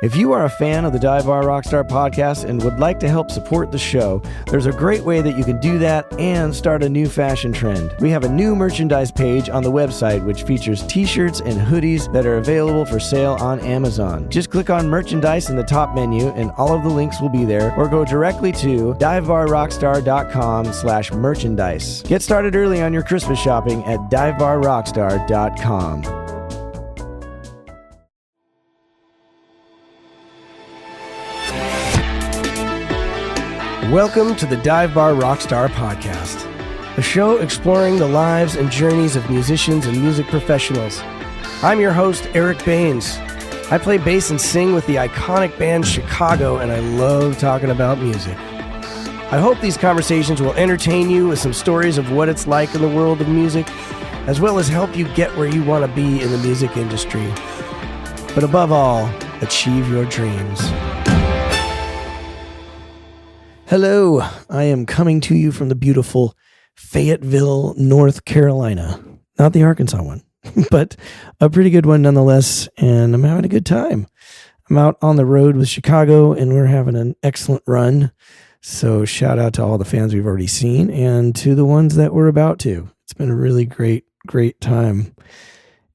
If you are a fan of the Dive Bar Rockstar podcast and would like to help support the show, there's a great way that you can do that and start a new fashion trend. We have a new merchandise page on the website which features t-shirts and hoodies that are available for sale on Amazon. Just click on merchandise in the top menu and all of the links will be there, or go directly to divebarrockstar.com/merchandise. Get started early on your Christmas shopping at divebarrockstar.com. Welcome to the Dive Bar Rockstar Podcast, a show exploring the lives and journeys of musicians and music professionals. I'm your host, Eric Baines. I play bass and sing with the iconic band Chicago, and I love talking about music. I hope these conversations will entertain you with some stories of what it's like in the world of music, as well as help you get where you want to be in the music industry. But above all, achieve your dreams. Hello, I am coming to you from the beautiful Fayetteville, North Carolina. Not the Arkansas one, but a pretty good one nonetheless, and I'm having a good time. I'm out on the road with Chicago, and we're having an excellent run. So shout out to all the fans we've already seen, and to the ones that we're about to. It's been a really great time.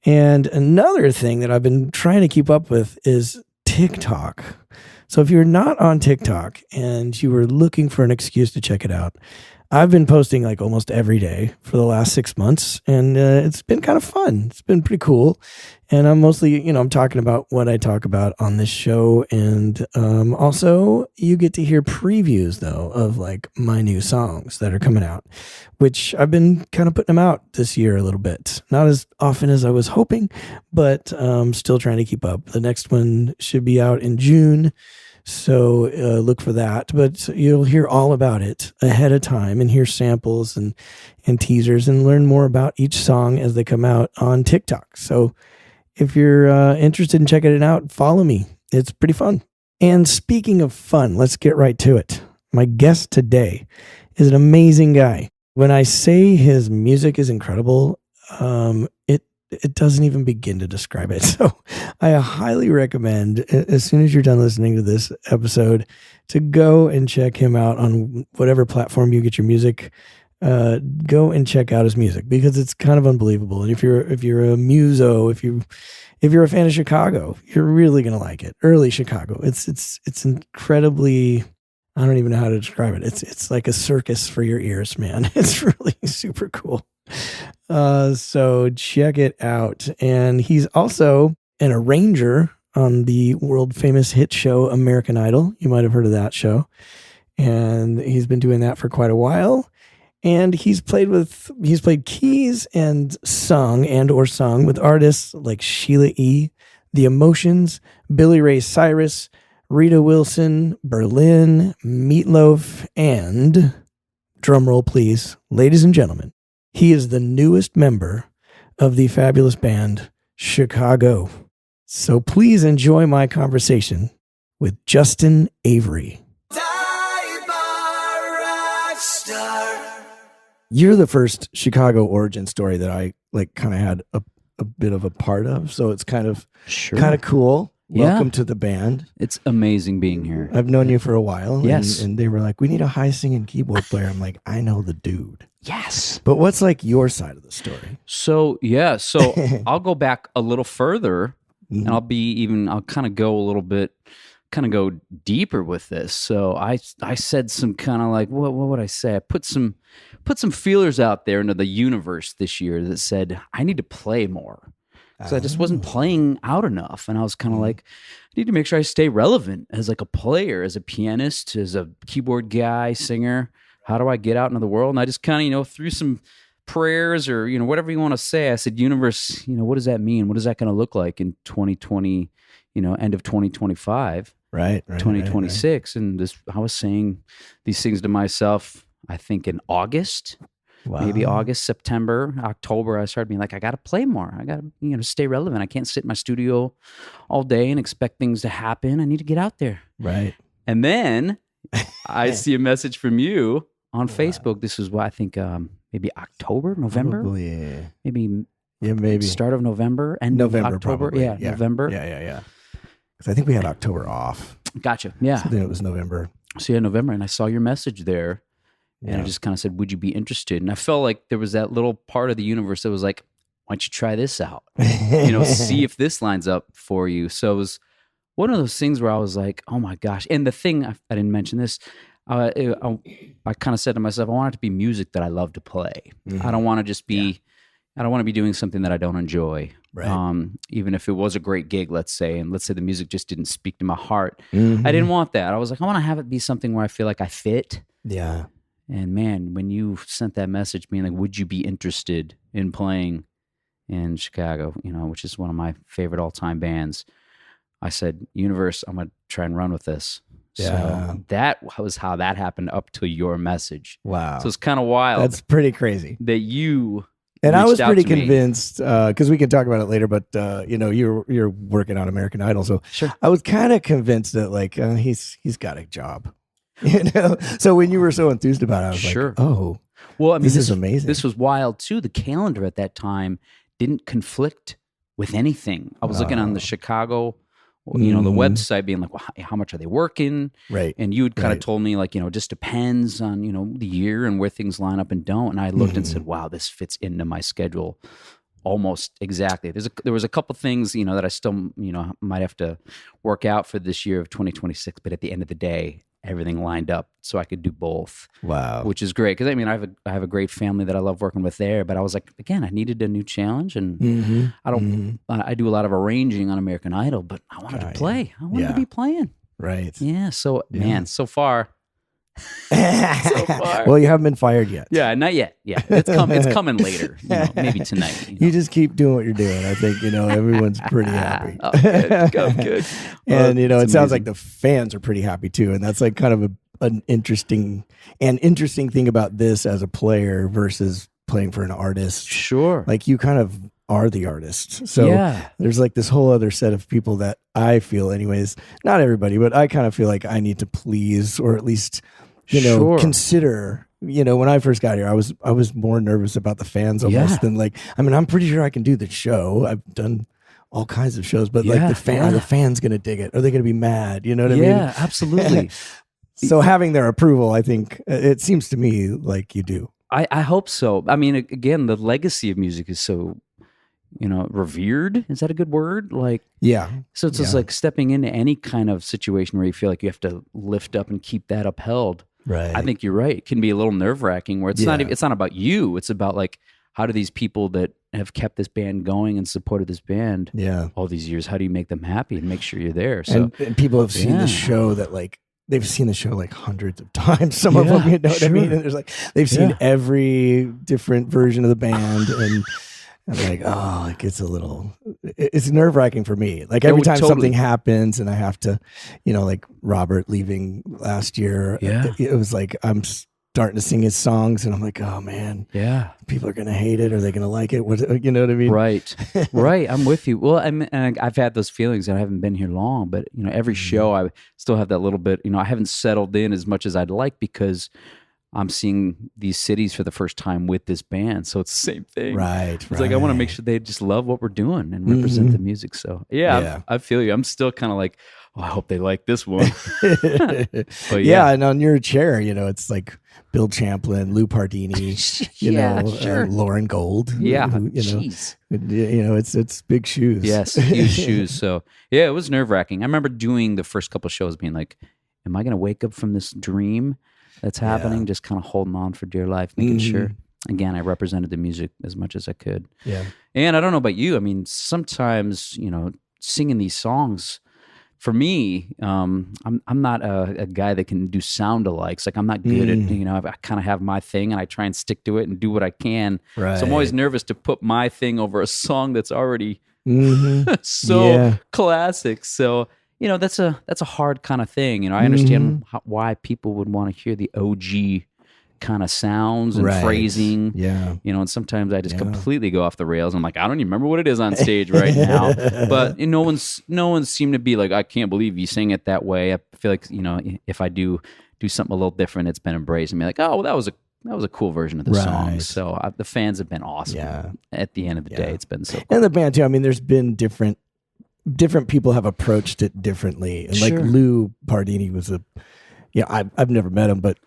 And another thing that I've been trying to keep up with is TikTok. So if you're not on TikTok and you were looking for an excuse to check it out, I've been posting like almost every day for the last 6 months, and it's been kind of fun. It's been pretty cool. And I'm mostly, I'm talking about what I talk about on this show. And also you get to hear previews though of like my new songs that are coming out, which I've been kind of putting them out this year a little bit. Not as often as I was hoping, but still trying to keep up. The next one should be out in June. So look for that, but you'll hear all about it ahead of time and hear samples and teasers and learn more about each song as they come out on TikTok. So if you're interested in checking it out, follow me. It's pretty fun. And speaking of fun, let's get right to it. My guest today is an amazing guy. When I say his music is incredible, it doesn't even begin to describe it. So I highly recommend, as soon as you're done listening to this episode, to go and check him out on whatever platform you get your music. Go and check out his music because it's kind of unbelievable. And if you're a muso, if you're a fan of Chicago, you're really gonna like it. Early Chicago, it's incredibly. I don't even know how to describe it. It's like a circus for your ears, man. It's really super cool. So check it out. And he's also an arranger on the world famous hit show American Idol. You might have heard of that show. And he's been doing that for quite a while. And he's played keys and sung with artists like Sheila E., The Emotions, Billy Ray Cyrus, Rita Wilson, Berlin, Meatloaf, and, drumroll please, ladies and gentlemen, he is the newest member of the fabulous band Chicago. So please enjoy my conversation with Justin Avery. You're the first Chicago origin story that I kind of had a bit of a part of, so it's kind of cool. Welcome to the band. It's amazing being here. I've known you for a while. Yes. And they were like, we need a high singing keyboard player. I'm like, I know the dude. Yes. But what's like your side of the story? So I'll go back a little further and I'll kind of go deeper with this. So I said some kind of like, what would I say? I put some feelers out there into the universe this year that said, I need to play more. Because I just wasn't playing out enough. And I was kind of like, I need to make sure I stay relevant as like a player, as a pianist, as a keyboard guy, singer. How do I get out into the world? And I just kind of, through some prayers or, whatever you want to say, I said, universe, what does that mean? What is that going to look like in 2020, end of 2025? Right. 2026. Right. And I was saying these things to myself, I think in August. Wow. Maybe August, September, October, I started being like, I got to play more. I got to, stay relevant. I can't sit in my studio all day and expect things to happen. I need to get out there. Right. And then I see a message from you on Facebook. This is what I think maybe October, November. Probably, yeah. Maybe maybe start of November and November, October. Probably. Yeah, November. Yeah. because I think we had October off. Gotcha. Yeah. So then it was November. So yeah, November, and I saw your message there, and I just kind of said, "Would you be interested?" And I felt like there was that little part of the universe that was like, "Why don't you try this out? See if this lines up for you." So it was one of those things where I was like, "Oh my gosh!" And the thing I didn't mention this. I kind of said to myself, I want it to be music that I love to play. I don't want to just be. I don't want to be doing something that I don't enjoy. Right. Even if it was a great gig, let's say the music just didn't speak to my heart. I didn't want that. I was like, I want to have it be something where I feel like I fit. Yeah. And man, when you sent that message being like, would you be interested in playing in Chicago, which is one of my favorite all-time bands, I said, universe, I'm going to try and run with this. Yeah. So that was how that happened up to your message. Wow. So it's kind of wild. That's pretty crazy. That you... And I was pretty convinced, because we can talk about it later, but you're working on American Idol, so sure. I was kind of convinced that he's got a job, So when you were so enthused about it, I was like, oh, well, I mean, this is amazing. This was wild too. The calendar at that time didn't conflict with anything. I was looking on the Chicago. The website being like, well, how much are they working? Right. And you had kind of told me like, it just depends on, the year and where things line up and don't. And I looked and said, wow, this fits into my schedule almost exactly. There was a couple things, that I still, might have to work out for this year of 2026. But at the end of the day, everything lined up so I could do both. Wow. Which is great. Because I have a great family that I love working with there. But I was like, again, I needed a new challenge. And I do a lot of arranging on American Idol, but I wanted to play. I wanted to be playing. Right. Yeah. So, man, so far. Well, you haven't been fired yet. Yeah, not yet. Yeah, it's coming later. Maybe tonight. You just keep doing what you're doing. I think everyone's pretty happy. Oh, good. And it sounds like the fans are pretty happy too. And that's like kind of an interesting thing about this as a player versus playing for an artist. Sure. Like you kind of are the artist. So there's like this whole other set of people that I feel, anyways, not everybody, but I kind of feel like I need to please, or at least consider. When I first got here, I was more nervous about the fans almost than like. I mean, I'm pretty sure I can do the show. I've done all kinds of shows, but like are the fans gonna dig it? Are they gonna be mad? You know what I mean? Yeah, absolutely. So having their approval, I think it seems to me like you do. I hope so. I mean, again, the legacy of music is so, revered. Is that a good word? Like, yeah. So it's just like stepping into any kind of situation where you feel like you have to lift up and keep that upheld. Right. I think you're right. It can be a little nerve-wracking where it's not about you. It's about like, how do these people that have kept this band going and supported this band all these years, how do you make them happy and make sure you're there? So and people have seen the show that like, they've seen the show like hundreds of times. Some of them, what I mean? And there's like, they've seen every different version of the band, and I'm like, oh, it gets it's nerve wracking for me. Like every time something happens and I have to, like Robert leaving last year, it was like, I'm starting to sing his songs and I'm like, oh man, people are going to hate it. Are they going to like it? You know what I mean? Right. I'm with you. Well, I've had those feelings and I haven't been here long, but every show I still have that little bit, I haven't settled in as much as I'd like because I'm seeing these cities for the first time with this band. So it's the same thing. Right. It's like, I want to make sure they just love what we're doing and represent the music. So I feel you. I'm still kind of like, oh, I hope they like this one. But and on your chair, it's like Bill Champlin, Lou Pardini, Lauren Gold. Yeah. It's big shoes. Yes. Huge shoes. So it was nerve wracking. I remember doing the first couple of shows being like, am I going to wake up from this dream that's happening? Just kind of holding on for dear life, making sure. Again, I represented the music as much as I could. Yeah. And I don't know about you. I mean, sometimes, singing these songs, for me, I'm not a guy that can do sound alikes. Like I'm not good at, I kind of have my thing and I try and stick to it and do what I can. Right. So I'm always nervous to put my thing over a song that's already so classic. So, that's a hard kind of thing. I understand why people would want to hear the OG kind of sounds and phrasing. Yeah. And sometimes I just completely go off the rails. I'm like, I don't even remember what it is on stage right now. But no one seemed to be like, I can't believe you sing it that way. I feel like, if I do something a little different, it's been embraced and be like, oh, well, that was a cool version of the song. So the fans have been awesome. Yeah. At the end of the day, it's been so cool. And the band too. I mean, there's been different different people have approached it differently. And like Sure. Lou Pardini was I've never met him, but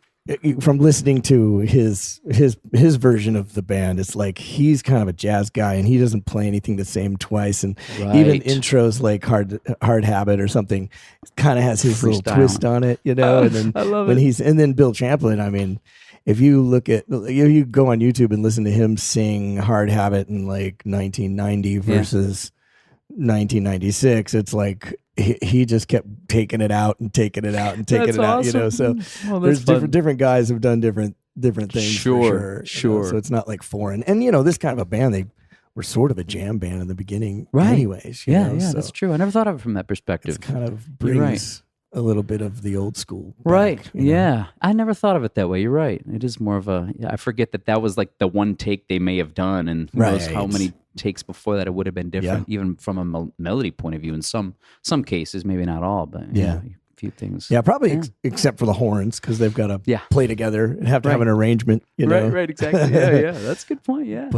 from listening to his version of the band, it's like he's kind of a jazz guy and he doesn't play anything the same twice. And even intros like Hard Habit or something kind of has his little twist on it, you know. And then I love it. And then Bill Champlin, I mean, if you go on YouTube and listen to him sing Hard Habit in like 1990 versus 1996, it's like he just kept taking it out and taking it out and taking That's it out, you know. awesome. So there's different guys who've done different things. Sure, for sure. You know, so it's not like foreign. And you know, this kind of a band, they were sort of a jam band in the beginning, anyways. You know? Yeah, that's true. I never thought of it from that perspective. It kind of brings a little bit of the old school back, right. you know? Yeah, I never thought of it that way. You're right. It is more of a. I forget that was like the one take they may have done, and who knows how many takes before that it would have been different, even from a melody point of view. In some cases, maybe not all, but a few things. Yeah, probably except for the horns, because they've got to play together and have to have an arrangement. You know? Right, exactly. Yeah, that's a good point. Yeah,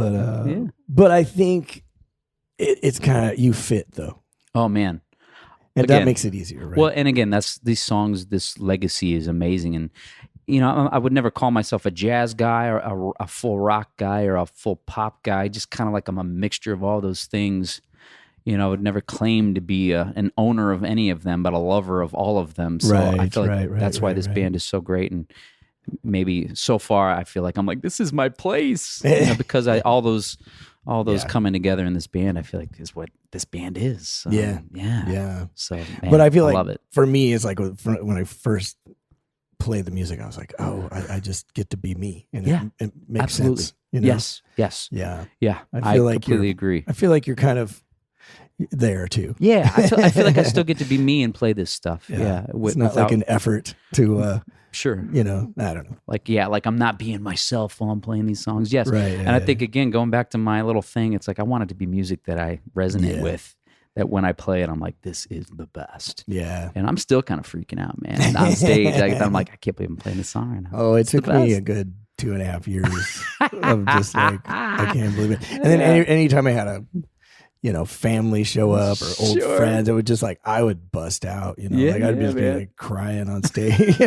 but I think it's kind of you fit though. Oh man. And that makes it easier, right? Well, and again, that's these songs. This legacy is amazing, and you know, I would never call myself a jazz guy or a full rock guy or a full pop guy. Just kind of like I'm a mixture of all those things. You know, I would never claim to be an owner of any of them, but a lover of all of them. So I feel like that's why this band is so great, and maybe so far I feel like I'm like, this is my place, you know, because all those coming together in this band, I feel like is what this band is. So, yeah. So, man, but I feel like love it. For me, it's like when I first played the music, I was like, oh, I just get to be me, and it makes sense. You know? Yes. Yeah. I feel like completely agree. I feel like you're kind of there too. Yeah, I feel like I still get to be me and play this stuff. It's not like an effort to. Sure. You know, I don't know. Like I'm not being myself while I'm playing these songs. Yes. Right. And I think, again, going back to my little thing, it's like I want it to be music that I resonate with, that when I play it, I'm like, this is the best. Yeah. And I'm still kind of freaking out, man. And on stage, I'm like, I can't believe I'm playing this song right now. Oh, it took me a good 2.5 years of just like, I can't believe it. And then anytime I had a family show up or old friends, it would just like, I would bust out, like I'd just be like crying on stage.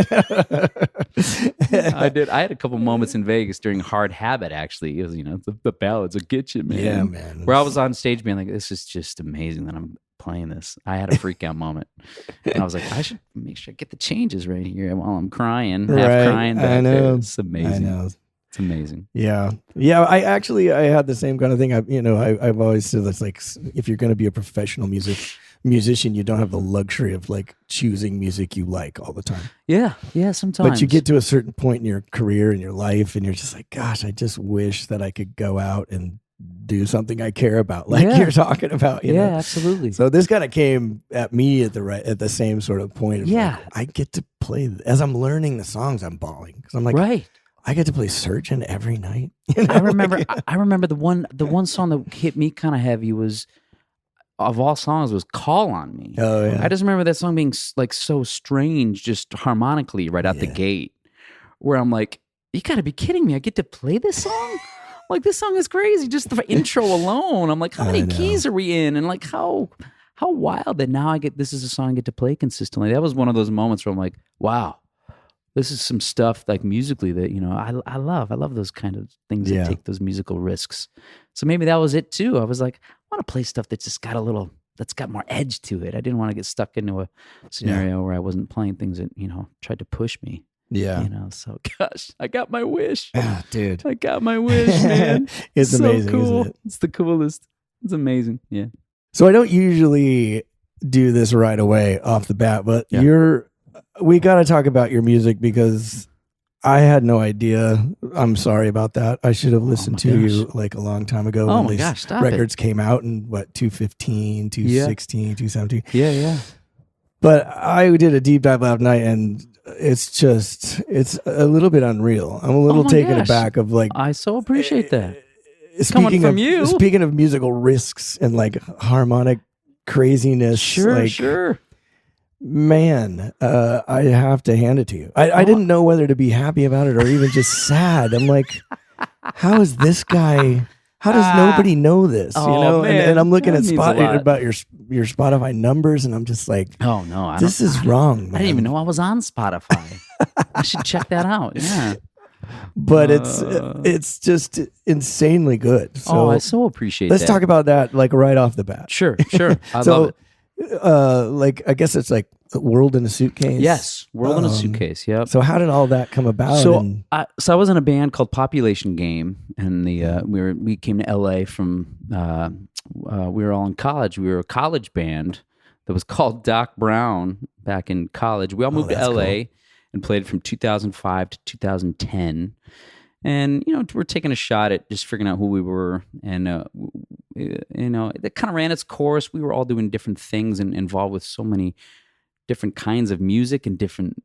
I did. I had a couple moments in Vegas during Hard Habit, actually. It was, the ballads will get you, man. Yeah, man. Where I was on stage being like, this is just amazing that I'm playing this. I had a freak out moment. And I was like, I should make sure I get the changes right here while I'm crying, half crying. I know. There. It's amazing. I know. It's amazing. Yeah. I had the same kind of thing. I've always said that's like, if you're going to be a professional musician, you don't have the luxury of like choosing music you like all the time. Yeah. Sometimes. But you get to a certain point in your career and your life, and you're just like, gosh, I just wish that I could go out and do something I care about, like you're talking about. You know? Absolutely. So this kind of came at me at the same sort of point. Of like, I get to play as I'm learning the songs. I'm bawling because I'm like, right. I get to play Surgeon every night. I remember the one song that hit me kind of heavy was, of all songs, was "Call on Me." Oh yeah. I just remember that song being like so strange, just harmonically right out the gate, where I'm like, you got to be kidding me! I get to play this song. Like, this song is crazy. Just the intro alone, I'm like, how many keys are we in? And like, how wild that now this is a song I get to play consistently. That was one of those moments where I'm like, wow. This is some stuff like musically that, I love. I love those kind of things that take those musical risks. So maybe that was it too. I was like, I want to play stuff that's just got that's got more edge to it. I didn't want to get stuck into a scenario where I wasn't playing things that, tried to push me. Yeah. So gosh, I got my wish. Dude. I got my wish, man. It's so amazing, cool. isn't it? It's the coolest. It's amazing. Yeah. So I don't usually do this right away off the bat, but we got to talk about your music because I had no idea. I'm sorry about that. I should have listened to you like a long time ago when these records came out in 2015, 2016, 2017. Yeah. But I did a deep dive last night, and it's a little bit unreal. I'm a little taken aback of like. I so appreciate that. Coming from you. Speaking of musical risks and like harmonic craziness. Sure. Man, I have to hand it to you. I didn't know whether to be happy about it or even just sad. I'm like, how how does nobody know this? Oh, you know, man, and I'm looking that at means a lot. about your Spotify numbers, and I'm just like, Oh no, this is wrong, man. I didn't even know I was on Spotify. I should check that out. Yeah. But it's just insanely good. So I so appreciate let's that. talk about that like right off the bat. Sure. I love it. Like I guess it's like World in a Suitcase. Yes, World in a Suitcase. Yep. So how did all that come about? So I was in a band called Population Game, and we came to LA from we were all in college. We were a college band that was called Doc Brown back in college. We all moved to LA cool. and played from 2005 to 2010. And, we're taking a shot at just figuring out who we were. And, it kind of ran its course. We were all doing different things and involved with so many different kinds of music and different,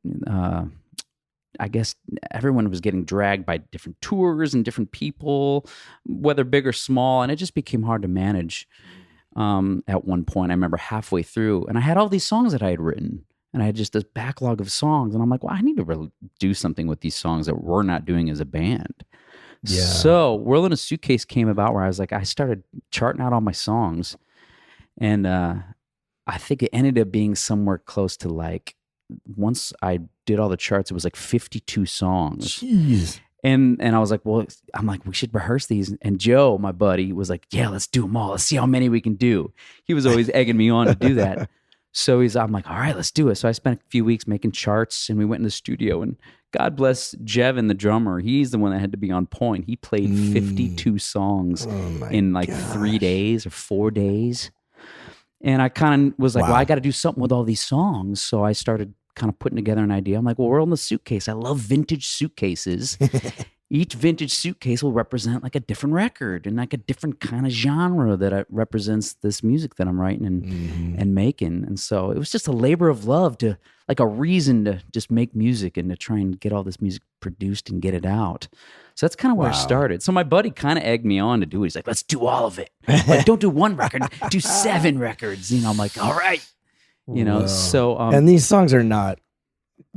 I guess everyone was getting dragged by different tours and different people, whether big or small. And it just became hard to manage at one point. I remember halfway through, and I had all these songs that I had written. And I had just this backlog of songs. And I'm like, well, I need to really do something with these songs that we're not doing as a band. Yeah. So World in a Suitcase came about where I was like, I started charting out all my songs. And I think it ended up being somewhere close to like, once I did all the charts, it was like 52 songs. Jeez. And I was like, well, we should rehearse these. And Joe, my buddy, was like, yeah, let's do them all. Let's see how many we can do. He was always egging me on to do that. So I'm like, all right, let's do it. So I spent a few weeks making charts, and we went in the studio, and God bless Jevin, the drummer. He's the one that had to be on point. He played 52 songs in like 3 days or 4 days. And I kind of was like, well, I got to do something with all these songs. So I started kind of putting together an idea. I'm like, well, World in a Suitcase. I love vintage suitcases. Each vintage suitcase will represent like a different record and like a different kind of genre that represents this music that I'm writing and making. And so it was just a labor of love, to like a reason to just make music and to try and get all this music produced and get it out. So that's kind of where it started. So my buddy kind of egged me on to do it. He's like, let's do all of it. Like, don't do one record, do 7 records. I'm like, all right. So and these songs are not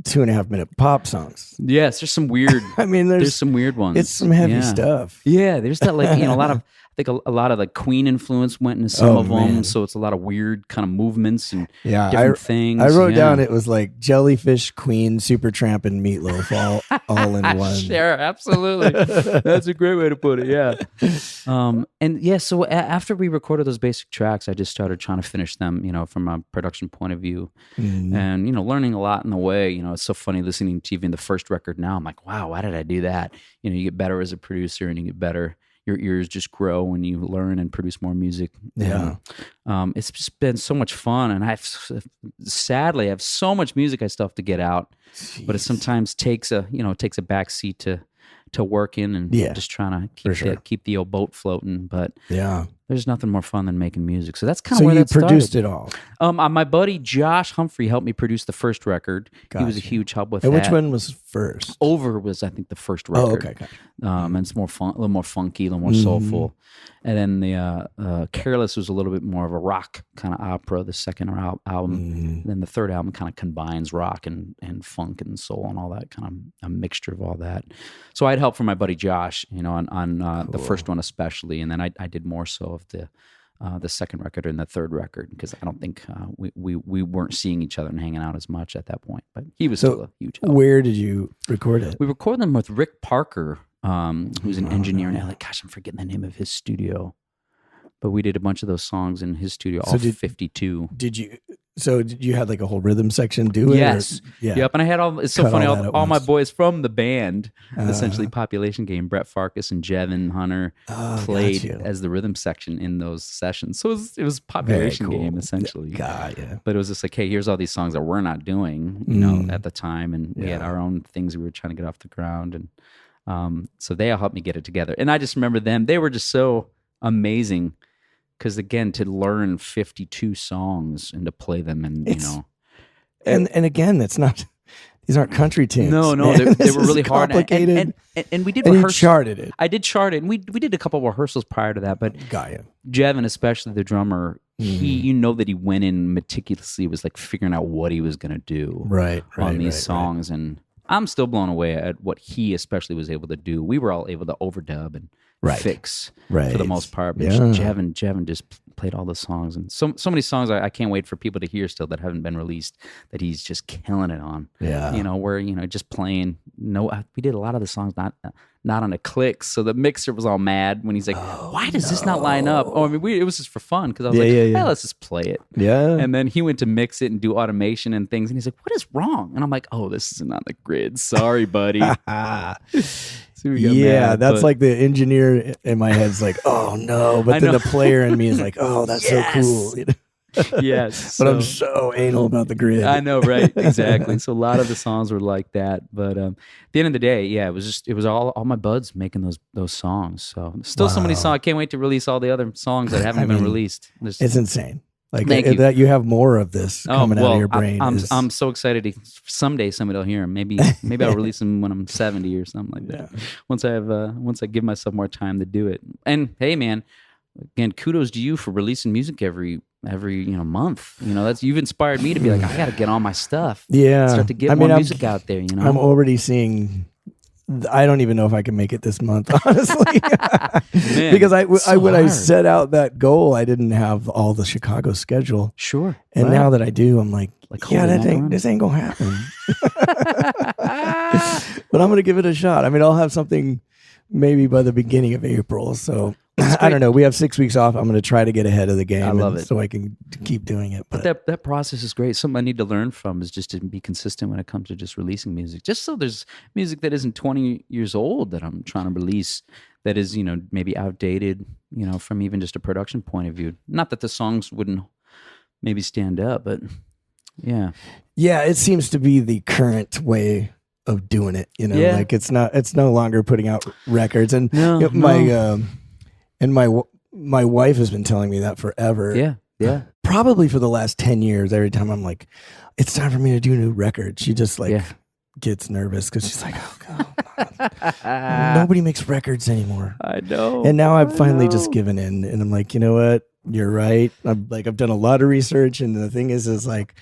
2.5 minute pop songs. Yes, there's some weird. I mean, there's some weird ones. It's some heavy stuff. Yeah, there's that like a lot of. I think a lot of the Queen influence went into some of them, man. So it's a lot of weird kind of movements and different things. I wrote down it was like Jellyfish, Queen, Supertramp, and Meatloaf all in one. Sure, absolutely. That's a great way to put it. Yeah. So after we recorded those basic tracks, I just started trying to finish them, from a production point of view, and learning a lot in the way. It's so funny listening to even the first record now. I'm like, wow, why did I do that? You get better as a producer, and you get better. Your ears just grow when you learn and produce more music. Yeah. It's just been so much fun. And sadly, I have so much music I still have to get out. Jeez. But it sometimes takes a back seat to work in and just trying to keep the old boat floating. But there's nothing more fun than making music. So that's kind of where that started. So you produced it all? My buddy Josh Humphrey helped me produce the first record. Gotcha. He was a huge help with that. And which one was first? Over was, I think, the first record. Oh, okay. Gotcha. And it's more fun, a little more funky, a little more soulful. And then the Careless was a little bit more of a rock kind of opera, the second album. Then the third album kind of combines rock and funk and soul and all that, kind of a mixture of all that. So I had help from my buddy Josh, on cool. The first one especially. And then I did more so of the second record and the third record, because I don't think we weren't seeing each other and hanging out as much at that point. But he was still a huge help. Where did you record it? We recorded them with Rick Parker, who's an engineer in LA. Gosh, I'm forgetting the name of his studio. But we did a bunch of those songs in his studio, 52. Did you have like a whole rhythm section do it? Yes. Yep. And I had it's so funny, all my boys from the band, essentially Population Game, Brett Farkas and Jevin Hunter played as the rhythm section in those sessions. So it was Population Game essentially. Yeah. But it was just like, hey, here's all these songs that we're not doing, at the time. And we had our own things we were trying to get off the ground. And so they all helped me get it together. And I just remember them. They were just so amazing. Because again, to learn 52 songs and to play them, and and again, these aren't country tunes. No, they were really hard. And we did rehearsal. You charted it. I did chart it, and we did a couple of rehearsals prior to that. But got you. Jevin, especially the drummer, he that he went in meticulously, was like figuring out what he was going to do on these songs, and I'm still blown away at what he especially was able to do. We were all able to overdub and fix right. for the most part. But Yeah. Jevin just played all the songs, and so many songs I can't wait for people to hear still that haven't been released that he's just killing it on. Yeah. You know, where, you know, just playing. No, we did a lot of the songs not on a click, so the mixer was all mad when he's like, "Why does this not line up?" Oh, I mean, it was just for fun because I was Hey, let's just play it. Yeah. And then he went to mix it and do automation and things, and he's like, "What is wrong?" And I'm like, "Oh, this isn't on the grid. Sorry, buddy." So we got mad, that's like the engineer in my head's like, "Oh no," but then the player in me is like, "Oh, that's so cool." You know? Yes, but I'm so anal about the grid. I know, right? Exactly. So a lot of the songs were like that, but at the end of the day, yeah, it was all my buds making those songs. So still so many songs. I can't wait to release all the other songs that haven't been released. It's insane. Like that you have more of this coming out of your brain. I'm so excited. Someday somebody will hear them. Maybe I'll release them when I'm 70 or something like that. Yeah. Once I give myself more time to do it. And hey, man, again, kudos to you for releasing music every month. You know, you've inspired me to be like, I got to get on my stuff. Yeah, start to get more music out there. You know, I'm already seeing. I don't even know if I can make it this month, honestly, Man, because when I set out that goal, I didn't have all the Chicago schedule. Sure, and now that I do, I'm like this ain't gonna happen. But I'm gonna give it a shot. I mean, I'll have something maybe by the beginning of April. So I don't know. We have 6 weeks off. I'm going to try to get ahead of the game. I love it. So I can keep doing it. But that process is great. Something I need to learn from is just to be consistent when it comes to just releasing music. Just so there's music that isn't 20 years old that I'm trying to release that is, you know, maybe outdated, you know, from even just a production point of view. Not that the songs wouldn't maybe stand up, but yeah. Yeah, it seems to be the current way of doing it, you know, like it's no longer putting out records. And my wife has been telling me that forever. Yeah. Probably for the last 10 years, every time I'm like, it's time for me to do a new record, she just gets nervous because she's like, oh God, nobody makes records anymore. I know. And now I've finally just given in, and I'm like, you know what? You're right. I've done a lot of research, and the thing is like,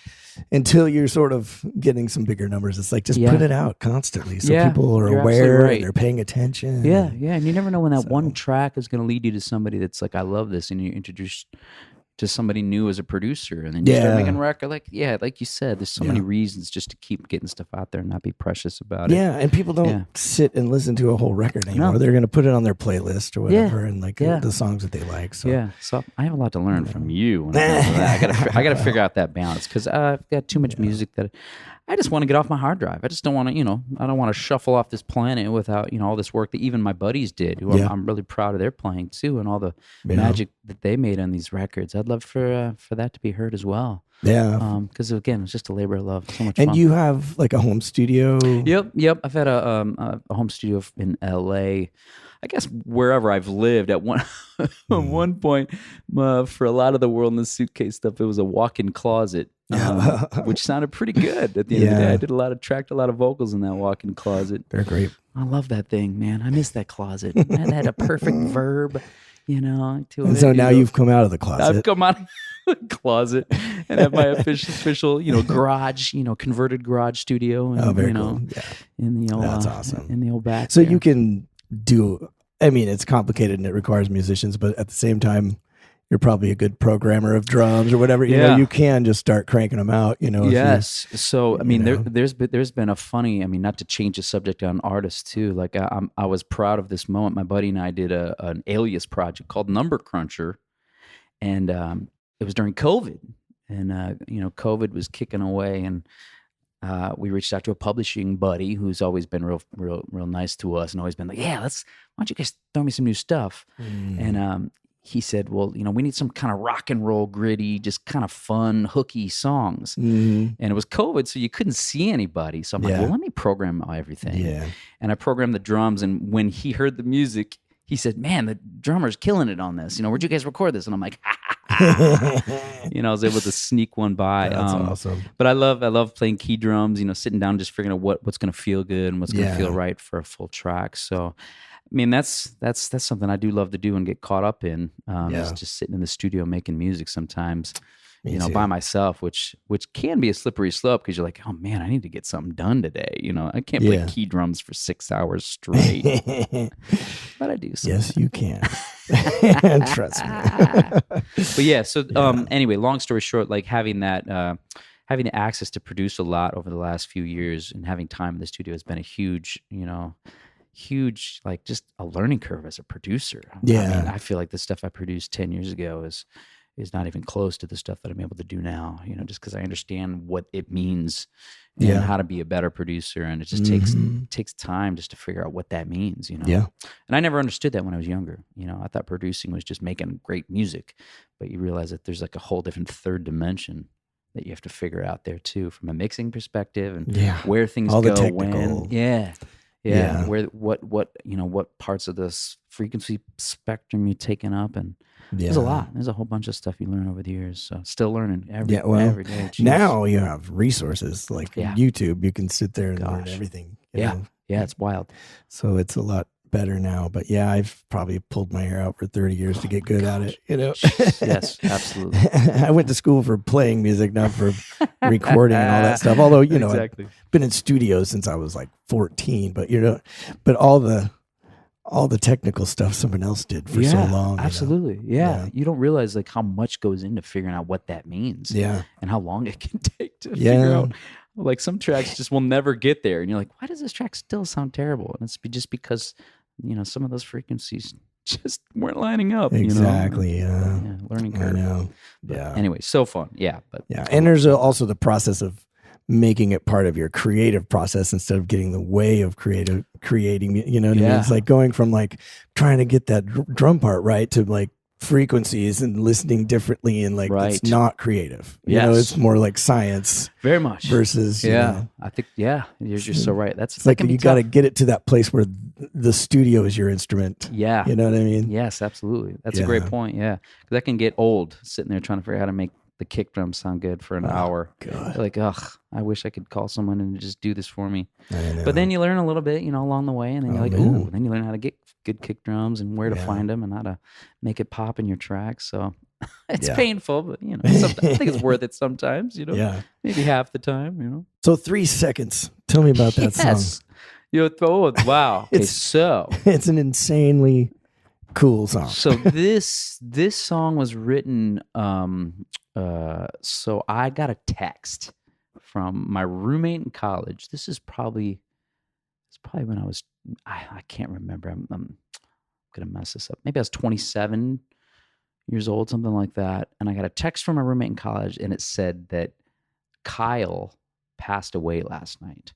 until you're sort of getting some bigger numbers, it's like just put it out constantly so people are aware and they're paying attention. Yeah, and you never know when that one track is going to lead you to somebody that's like, I love this, and you're introduced to somebody new as a producer, and then you start making a record. Like you said, there's so many reasons just to keep getting stuff out there and not be precious about it. Yeah, and people don't sit and listen to a whole record anymore. No. They're going to put it on their playlist or whatever, and the songs that they like. So so I have a lot to learn from you. When I got to figure out that balance because I've got too much music that I just want to get off my hard drive. I just don't want to, I don't want to shuffle off this planet without, all this work that even my buddies did, who I'm really proud of their playing too, and all the magic that they made on these records. I'd love for that to be heard as well. Yeah. Because again, it's just a labor of love. So much fun. And you have like a home studio? Yep. I've had a home studio in LA. I guess wherever I've lived at one point, for a lot of the World in the Suitcase stuff, it was a walk-in closet, which sounded pretty good at the end of the day. I did tracked a lot of vocals in that walk-in closet. They're great. I love that thing, man. I miss that closet. It had a perfect verb, to it. And so now you've come out of the closet. I've come out of the closet and have my official, garage, converted garage studio. And, very cool. Yeah. In the old, that's awesome. In the old back. So you can do, it's complicated and it requires musicians, but at the same time, you're probably a good programmer of drums or whatever. You know, you can just start cranking them out. Yes. So there's been a funny. Not to change the subject on artists too. Like I was proud of this moment. My buddy and I did an alias project called Number Cruncher, and it was during COVID, and COVID was kicking away, and we reached out to a publishing buddy who's always been real nice to us, and always been like, why don't you guys throw me some new stuff? And he said, well, we need some kind of rock and roll, gritty, just kind of fun, hooky songs. And it was COVID, so you couldn't see anybody. So I'm like, well, let me program everything. Yeah. And I programmed the drums, and when he heard the music, he said, man, the drummer's killing it on this. Where'd you guys record this? And I'm like, I was able to sneak one by. That's awesome. But I love playing key drums, sitting down and just figuring out what's going to feel good and what's going to feel right for a full track. So, that's something I do love to do and get caught up in. Just sitting in the studio making music sometimes. Me you know, too. by myself, which can be a slippery slope because you're like, oh man, I need to get something done today. You know, I can't play key drums for 6 hours straight, but I do. Sometimes. Yes, you can. Trust me. But yeah, so anyway, long story short, like having that having the access to produce a lot over the last few years and having time in the studio has been a huge, you know, like just a learning curve as a producer. Yeah. I mean, I feel like the stuff I produced 10 years ago is not even close to the stuff that I'm able to do now, you know, just because I understand what it means and how to be a better producer. And it just takes time just to figure out what that means, you know? Yeah. And I never understood that when I was younger. You know, I thought producing was just making great music, but you realize that there's like a whole different third dimension that you have to figure out there too, from a mixing perspective and where things all go, the technical. when. Yeah. Where, what parts of this frequency spectrum you're taking up, and there's a lot. There's a whole bunch of stuff you learn over the years. So still learning every day. Jeez. Now you have resources like YouTube. You can sit there and learn everything. You know? It's wild. So it's a lot better now. But yeah, I've probably pulled my hair out for 30 years to get good at it. You know. Yes, absolutely. I went to school for playing music, not for recording and all that stuff. Although you know, I've been in studios since I was like 14. But you know, but all the technical stuff someone else did for so long. Absolutely. Yeah. You don't realize like how much goes into figuring out what that means. Yeah. And how long it can take to figure out. Like some tracks just will never get there. And you're like, why does this track still sound terrible? And it's just because, you know, some of those frequencies just weren't lining up. Exactly. You know? Learning curve. I know. But anyway, so fun. Yeah. But and there's also the process of making it part of your creative process instead of getting in the way of creating, you know what I mean? It's like going from like trying to get that drum part right to like frequencies and listening differently and like it's not creative. You know, it's more like science. Very much. Versus, you know, I think, you're just so right. It's like you got to get it to that place where the studio is your instrument. Yeah. You know what I mean? Yes, absolutely. That's a great point. Yeah. Because that can get old sitting there trying to figure out how to make the kick drum sound good for an hour. God. Like, I wish I could call someone and just do this for me. But then you learn a little bit, you know, along the way, and then you're like, ooh, then you learn how to get good kick drums and where to find them and how to make it pop in your tracks. So it's painful, but you know, I think it's worth it sometimes, you know. Yeah. Maybe half the time, you know. So 3 seconds. Tell me about that song. Wow. Okay, so it's an insanely cool song. So this song was written. So I got a text from my roommate in college. This is probably when I was. I can't remember. I'm gonna mess this up. Maybe I was 27 years old, something like that. And I got a text from my roommate in college, and it said that Kyle passed away last night.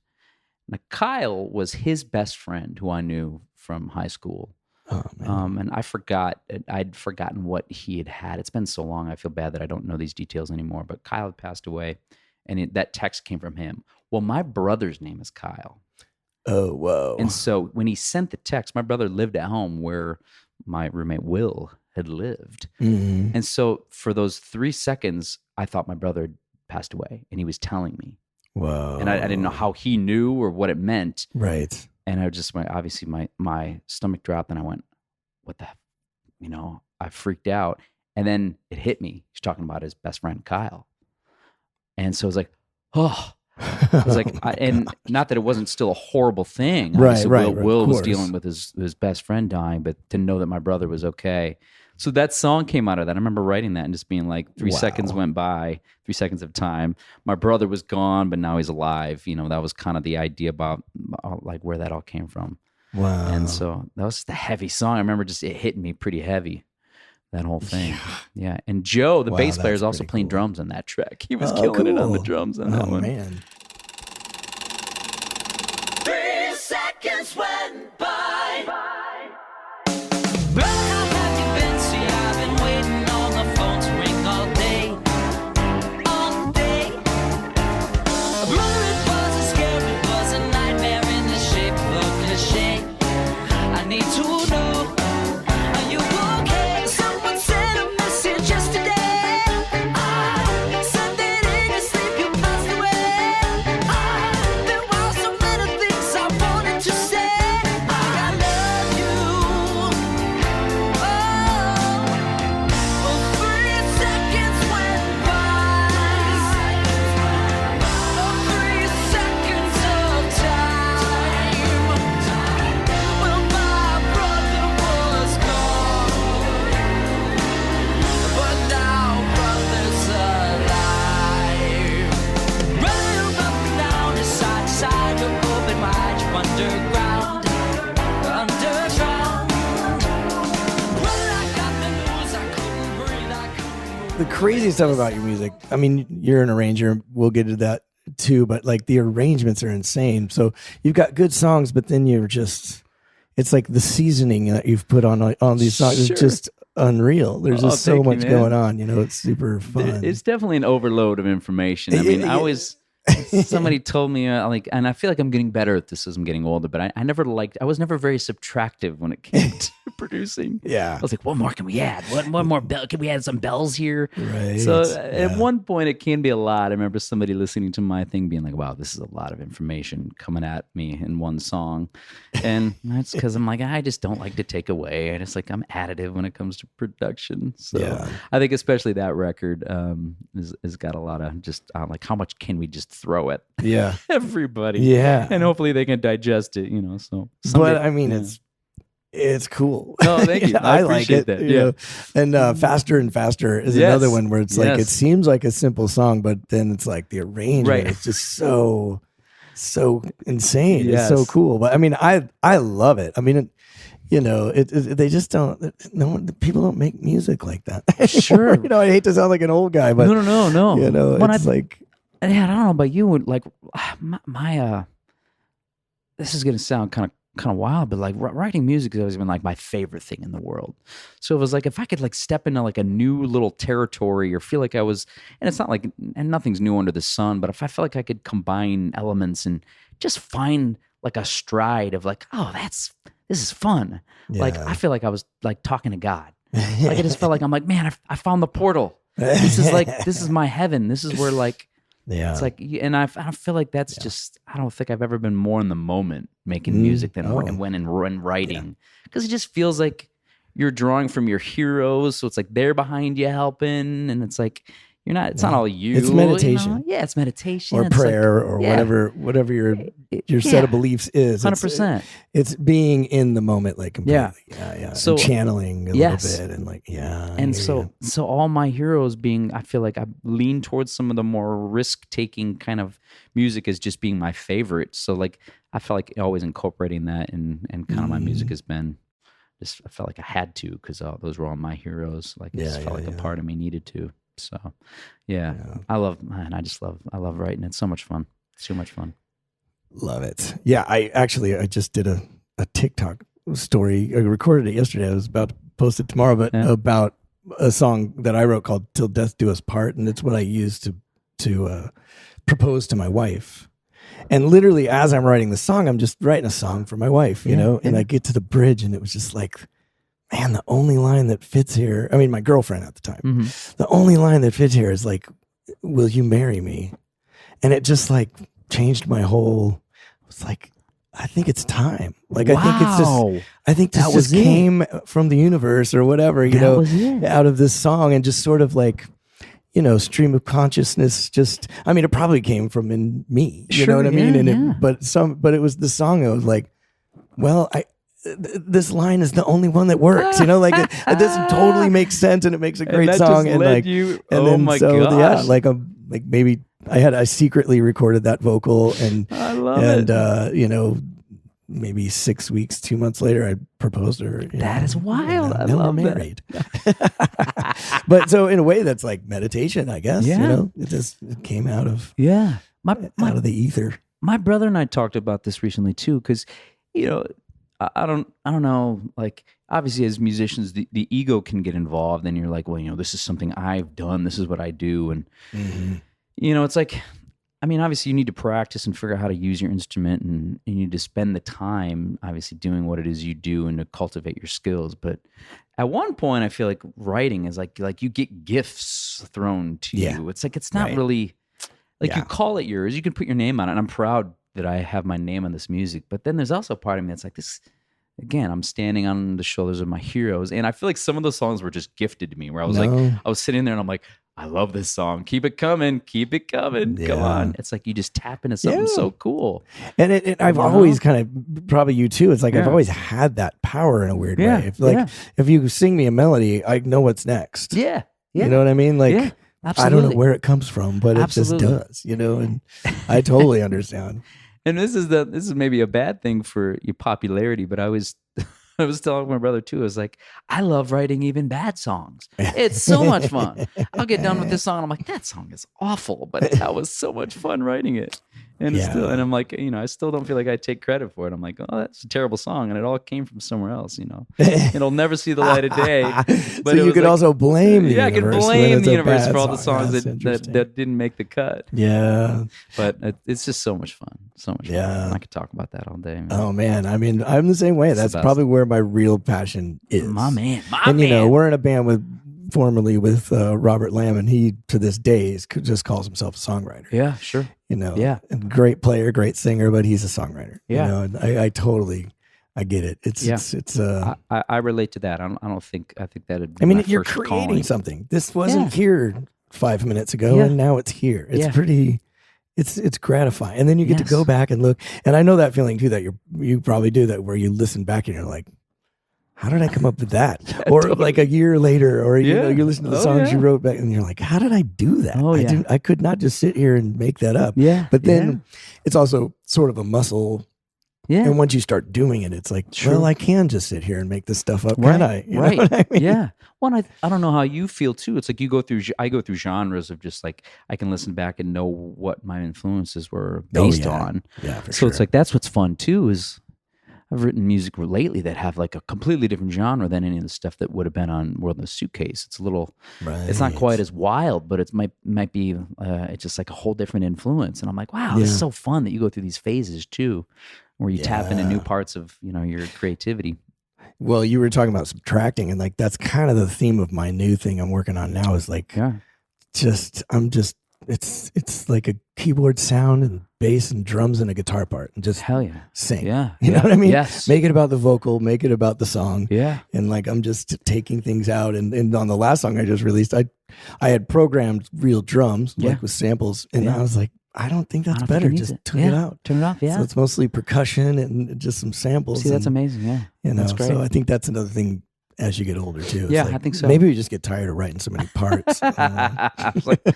Now, Kyle was his best friend who I knew from high school. Oh, man. And I'd forgotten what he had had. It's been so long. I feel bad that I don't know these details anymore. But Kyle had passed away, and that text came from him. Well, my brother's name is Kyle. Oh, whoa. And so when he sent the text, my brother lived at home where my roommate Will had lived. Mm-hmm. And so for those 3 seconds, I thought my brother had passed away, and he was telling me. Whoa. And I didn't know how he knew or what it meant. Right. And I just obviously my stomach dropped, and I went, what the, you know, I freaked out. And then it hit me. He's talking about his best friend, Kyle. And so I was like, oh, I was like, and not that it wasn't still a horrible thing. Right. Will was dealing with his best friend dying, but to know that my brother was okay. So that song came out of that. I remember writing that and just being like, 3 seconds went by, 3 seconds of time. My brother was gone, but now he's alive. You know, that was kind of the idea about like where that all came from. Wow. And so that was just a heavy song. I remember just it hitting me pretty heavy, that whole thing. Yeah. And Joe, the bass player, is also playing drums on that track. He was killing it on the drums on that one. Oh, man. 3 seconds went by. crazy stuff about your music. I mean, you're an arranger. We'll get into that too, but like the arrangements are insane. So you've got good songs, but then you're just, it's like the seasoning that you've put on these songs is just unreal. There's just so much going on. It's super fun. It's definitely an overload of information. I mean, somebody told me and I feel like I'm getting better at this as I'm getting older, but I was never very subtractive when it came to producing. Yeah. I was like, what more can we add? What more bell? Can we add some bells here? Right. So at one point it can be a lot. I remember somebody listening to my thing being like, wow, this is a lot of information coming at me in one song. And that's because I'm like, I just don't like to take away. I just I'm additive when it comes to production. So I think especially that record has got a lot of just like, how much can we just throw at everybody? Yeah. And hopefully they can digest it, so. But I mean, it's cool. No, thank you. I like it. That. And Faster and Faster is another one where it's like, it seems like a simple song, but then it's like the arrangement is just so insane. It's so cool. But I mean, I love it. I mean, they just don't. People don't make music like that. Sure. I hate to sound like an old guy, but no. It's like. Yeah, I don't know about you. Like my this is gonna sound kind of wild, but like writing music has always been like my favorite thing in the world. So it was like if I could like step into like a new little territory or feel like I was, and it's not like, and nothing's new under the sun, but if I felt like I could combine elements and just find like a stride of like, oh, this is fun. Yeah. Like I feel like I was like talking to God. Like I just felt like I'm like, man, I found the portal. This is my heaven. This is where like. Yeah, it's like, and I feel like that's just, I don't think I've ever been more in the moment making music than when writing, because it just feels like you're drawing from your heroes, so it's like they're behind you helping, and it's like you're not. It's not all you. It's meditation. Yeah, it's meditation or it's prayer or whatever your set of beliefs is. 100%. It's being in the moment, like completely. Yeah. So and channeling a little bit, and like and so all my heroes being, I feel like I lean towards some of the more risk taking kind of music as just being my favorite. So like I felt like always incorporating that and kind of my music has been. Just I felt like I had to because those were all my heroes. Like it just felt like a part of me needed to. So, I love writing. It's so much fun. It's too much fun. Love it. Yeah, I just did a TikTok story. I recorded it yesterday. I was about to post it tomorrow, but about a song that I wrote called "Till Death Do Us Part," and it's what I used to propose to my wife. And literally, as I'm writing the song, I'm just writing a song for my wife, and I get to the bridge, and it was just like, man, the only line that fits here, I mean, my girlfriend at the time, the only line that fits here is like, will you marry me? And it just like changed my whole, it was like, I think it's time. Like, I think this just came from the universe or whatever, out of this song, and just sort of like, stream of consciousness. Just, I mean, it probably came from in me, you know what I mean? And but it was the song. I was like, well, this line is the only one that works, like this totally makes sense, and it makes a great song. And like, like maybe I secretly recorded that vocal, and I love it. Maybe 6 weeks, 2 months later, I proposed to her. That is wild. I now love we're married. But so in a way, that's like meditation, I guess. Yeah. It came out of out of the ether. My brother and I talked about this recently too, because I don't know. Like, obviously, as musicians, the ego can get involved, and you're like, well, this is something I've done. This is what I do, and it's like, I mean, obviously, you need to practice and figure out how to use your instrument, and you need to spend the time, obviously, doing what it is you do and to cultivate your skills. But at one point, I feel like writing is like you get gifts thrown to you. It's like it's not really like you call it yours. You can put your name on it, and I'm proud that I have my name on this music. But then there's also a part of me that's like this. Again, I'm standing on the shoulders of my heroes, and I feel like some of those songs were just gifted to me. Where I was I was sitting there, and I'm like, I love this song. Keep it coming. Come on. It's like you just tap into something so cool. And I've always kind of, probably you too, it's like I've always had that power in a weird way. If you sing me a melody, I know what's next. Yeah. You know what I mean? Like, I don't know where it comes from, but it just does, and I totally understand. And this is maybe a bad thing for your popularity, but I was I was telling my brother too. I was like, I love writing even bad songs. It's so much fun. I'll get done with this song, and I'm like, that song is awful, but that was so much fun writing it. And it's still, and I'm like, I still don't feel like I take credit for it. I'm like, oh, that's a terrible song, and it all came from somewhere else. It'll never see the light of day. But so you could also blame the universe. I could blame the universe for all the songs that didn't make the cut. Yeah, but it's just so much fun. So much fun. I could talk about that all day. Man. Oh man, I mean, I'm the same way. That's probably where my real passion is. My man. We're in a band formerly with Robert Lamb, and he to this day just calls himself a songwriter. Yeah, sure. And great player, great singer, but he's a songwriter. Yeah, and I totally get it. It's I relate to that. I think that. I mean, you're creating something. This wasn't here 5 minutes ago, and now it's here. It's pretty. It's gratifying, and then you get to go back and look. And I know that feeling too. That you probably do that, where you listen back and you're like, how did I come up with that? Or totally. Like a year later, or you listen to the songs you wrote back, and you're like, how did I do that? I could not just sit here and make that up. Yeah, but then it's also sort of a muscle. Yeah, and once you start doing it, it's like, well, I can just sit here and make this stuff up, can I? You know what I mean? Yeah. Well, I don't know how you feel too. It's like I go through genres of just like I can listen back and know what my influences were based on. Yeah, for sure. It's like that's what's fun too. Is I've written music lately that have like a completely different genre than any of the stuff that would have been on World in a Suitcase. It's a little, it's not quite as wild, but it might be, it's just like a whole different influence. And I'm like, wow, this is so fun that you go through these phases too, where you tap into new parts of, your creativity. Well, you were talking about subtracting, and like, that's kind of the theme of my new thing I'm working on now is like, it's like a keyboard sound and bass and drums and a guitar part, and just sing. Yeah. You know what I mean? Yes. Make it about the vocal, make it about the song. Yeah. And like, I'm just taking things out. And on the last song I just released, I had programmed real drums, like with samples. And I was like, I don't think that's better. Just turn it out. Turn it off. Yeah. So it's mostly percussion and just some samples. See, that's amazing. Yeah. That's great. So I think that's another thing as you get older too. It's like, I think so. Maybe we just get tired of writing so many parts. I was like, I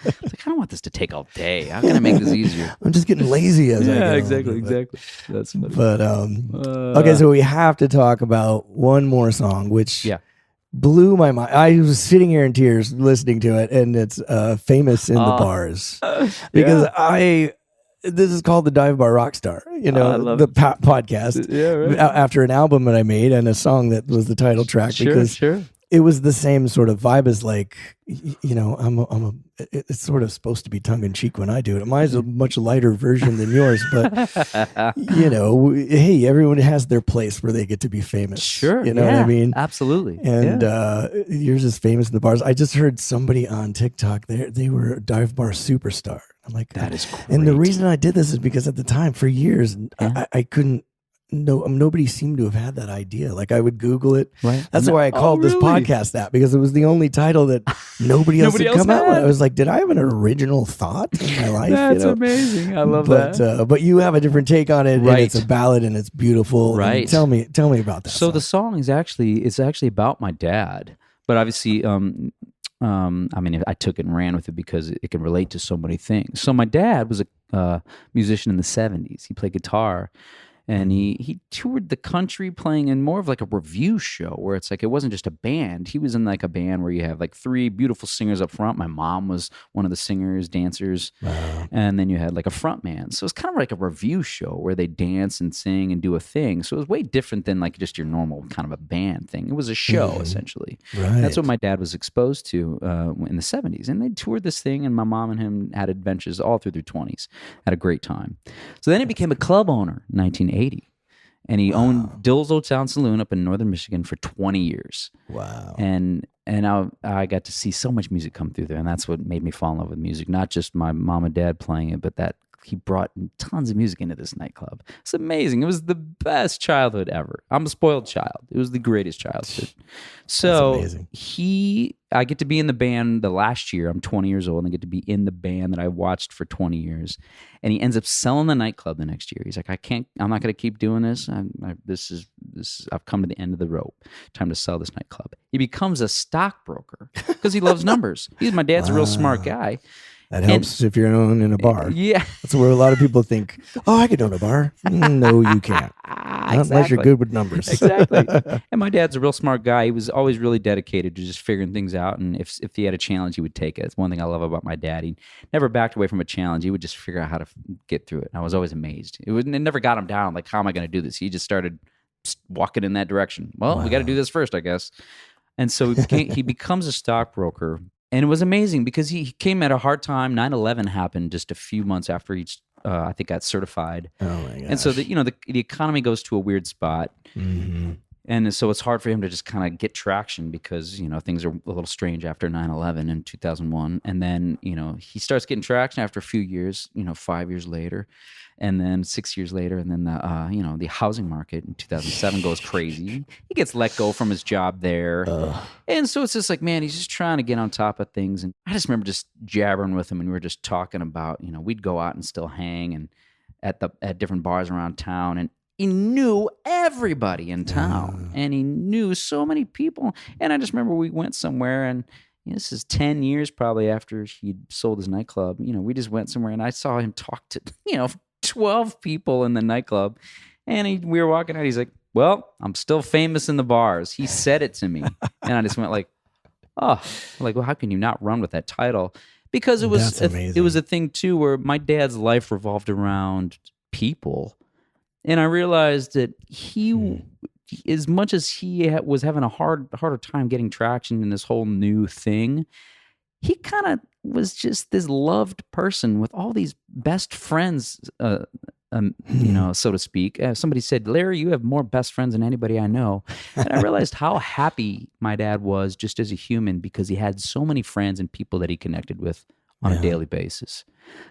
don't want this to take all day. How can I make this easier? I'm just getting lazy as I go. Exactly. That's funny. But okay, so we have to talk about one more song, which blew my mind. I was sitting here in tears listening to it, and it's Famous in the Bars. Because this is called the Dive Bar Rockstar, the podcast. After an album that I made and a song that was the title track, because it was the same sort of vibe as like, it's sort of supposed to be tongue in cheek when I do it. Mine's a much lighter version than yours, but hey, everyone has their place where they get to be famous. Sure. You know what I mean? Absolutely. And yours is Famous in the Bars. I just heard somebody on TikTok, they were a dive bar superstar. I'm like, that is great. And the reason I did this is because at the time, for years, I couldn't. No, nobody seemed to have had that idea. Like I would Google it. Right. That's why I called this podcast that, because it was the only title that nobody else had come out with. I was like, did I have an original thought in my life? That's amazing. I love that. But you have a different take on it. Right. And it's a ballad and it's beautiful. Right. Tell me about that. So the song is actually about my dad, but obviously, I mean, I took it and ran with it because it can relate to so many things. So my dad was a musician in the 70s. He played guitar. And he toured the country playing in more of like a review show where it's like, it wasn't just a band. He was in like a band where you have like three beautiful singers up front. My mom was one of the singers, dancers. Wow. And then you had like a front man. So it's kind of like a review show where they dance and sing and do a thing. So it was way different than like just your normal kind of a band thing. It was a show essentially. Right. That's what my dad was exposed to in the 70s. And they toured this thing, and my mom and him had adventures all through their 20s. Had a great time. So then he became a club owner in 1980. And he owned Dill's Old Town Saloon up in northern Michigan for 20 years. Wow. And I got to see so much music come through there, and that's what made me fall in love with music. Not just my mom and dad playing it, but that he brought tons of music into this nightclub. It's amazing. It was the best childhood ever. I'm a spoiled child. It was the greatest childhood. So I get to be in the band the last year. I'm 20 years old, and I get to be in the band that I watched for 20 years. And he ends up selling the nightclub the next year. He's like, I'm not going to keep doing this. I've come to the end of the rope. Time to sell this nightclub. He becomes a stockbroker because he loves numbers. My dad's a real smart guy. That helps if you're owning a bar. Yeah. That's where a lot of people think, I could own a bar. No, you can't. unless you're good with numbers. Exactly. And my dad's a real smart guy. He was always really dedicated to just figuring things out. And if he had a challenge, he would take it. It's one thing I love about my dad. He never backed away from a challenge. He would just figure out how to get through it. And I was always amazed. It never got him down. Like, how am I going to do this? He just started walking in that direction. Well, we got to do this first, I guess. And so he becomes a stockbroker. And it was amazing because he came at a hard time. 9/11 happened just a few months after he, I think, got certified. Oh my gosh. And so the economy goes to a weird spot. Mm-hmm. And so it's hard for him to just kind of get traction because, things are a little strange after 9/11 in 2001. And then, he starts getting traction after a few years, 5 years later, and then 6 years later. And then the housing market in 2007 goes crazy. He gets let go from his job there. And so it's just like, man, he's just trying to get on top of things. And I just remember just jabbering with him, and we were just talking about, we'd go out and still hang and at different bars around town, and he knew everybody in town, and he knew so many people. And I just remember we went somewhere, and this is 10 years probably after he'd sold his nightclub. We just went somewhere, and I saw him talk to 12 people in the nightclub, and we were walking out. He's like, "Well, I'm still famous in the bars." He said it to me, and I just went like, "Oh, like, well, how can you not run with that title?" Because it was a thing too where my dad's life revolved around people. And I realized that he, as much as he was having a harder time getting traction in this whole new thing, he kind of was just this loved person with all these best friends, so to speak. Somebody said, "Larry, you have more best friends than anybody I know." And I realized how happy my dad was just as a human because he had so many friends and people that he connected with on a daily basis.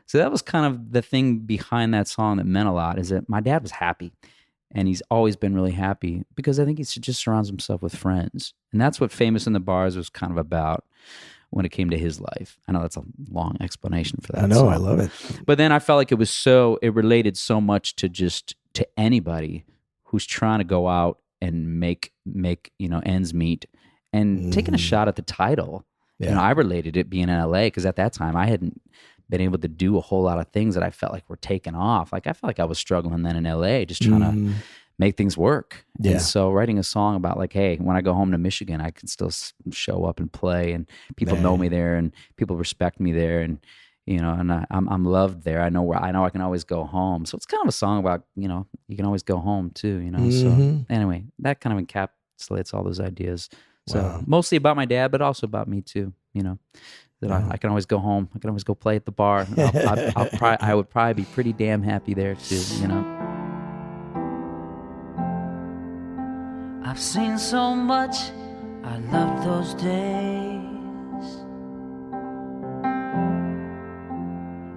So that was kind of the thing behind that song that meant a lot, is that my dad was happy, and he's always been really happy because I think he just surrounds himself with friends. And that's what Famous in the Bars was kind of about when it came to his life. I know that's a long explanation for that. I know, song. I love it. But then I felt like it related so much to anybody who's trying to go out and make ends meet, and taking a shot at the title. Yeah. I related it being in LA because at that time I hadn't been able to do a whole lot of things that I felt like were taking off. Like I felt like I was struggling then in LA, just trying to make things work. Yeah. And so writing a song about like, hey, when I go home to Michigan, I can still show up and play, and people know me there, and people respect me there, and and I'm loved there. I know I can always go home. So it's kind of a song about you can always go home too. So anyway, that kind of encapsulates all those ideas. So mostly about my dad, but also about me too. That I can always go home. I can always go play at the bar. I would probably be pretty damn happy there too. I've seen so much. I love those days.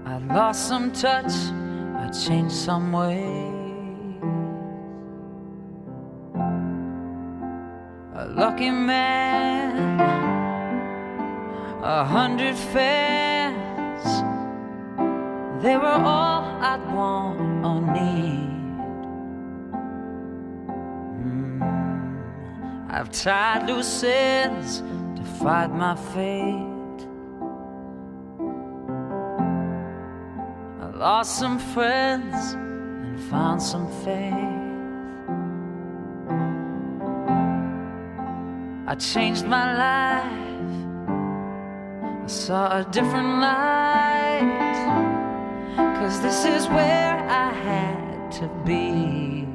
I lost some touch. I changed some way. A lucky man, 100 fans, they were all I'd want or need. I've tied loose ends to fight my fate. I lost some friends and found some faith. I changed my life. I saw a different light. 'Cause this is where I had to be.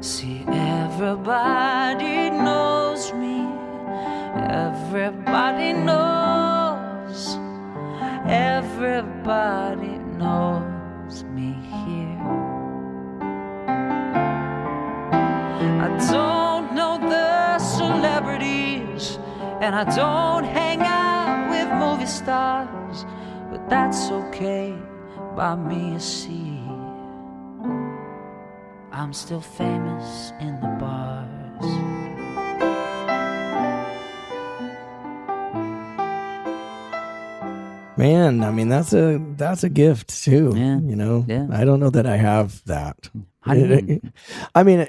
See, everybody knows me. Everybody knows. Everybody knows me here. I don't know the celebrities, and I don't hang out with movie stars, but that's okay by me, you see. I'm still famous in the bars. Man, I mean that's a gift too. Yeah. Yeah. I don't know that I have that. How do you- I mean,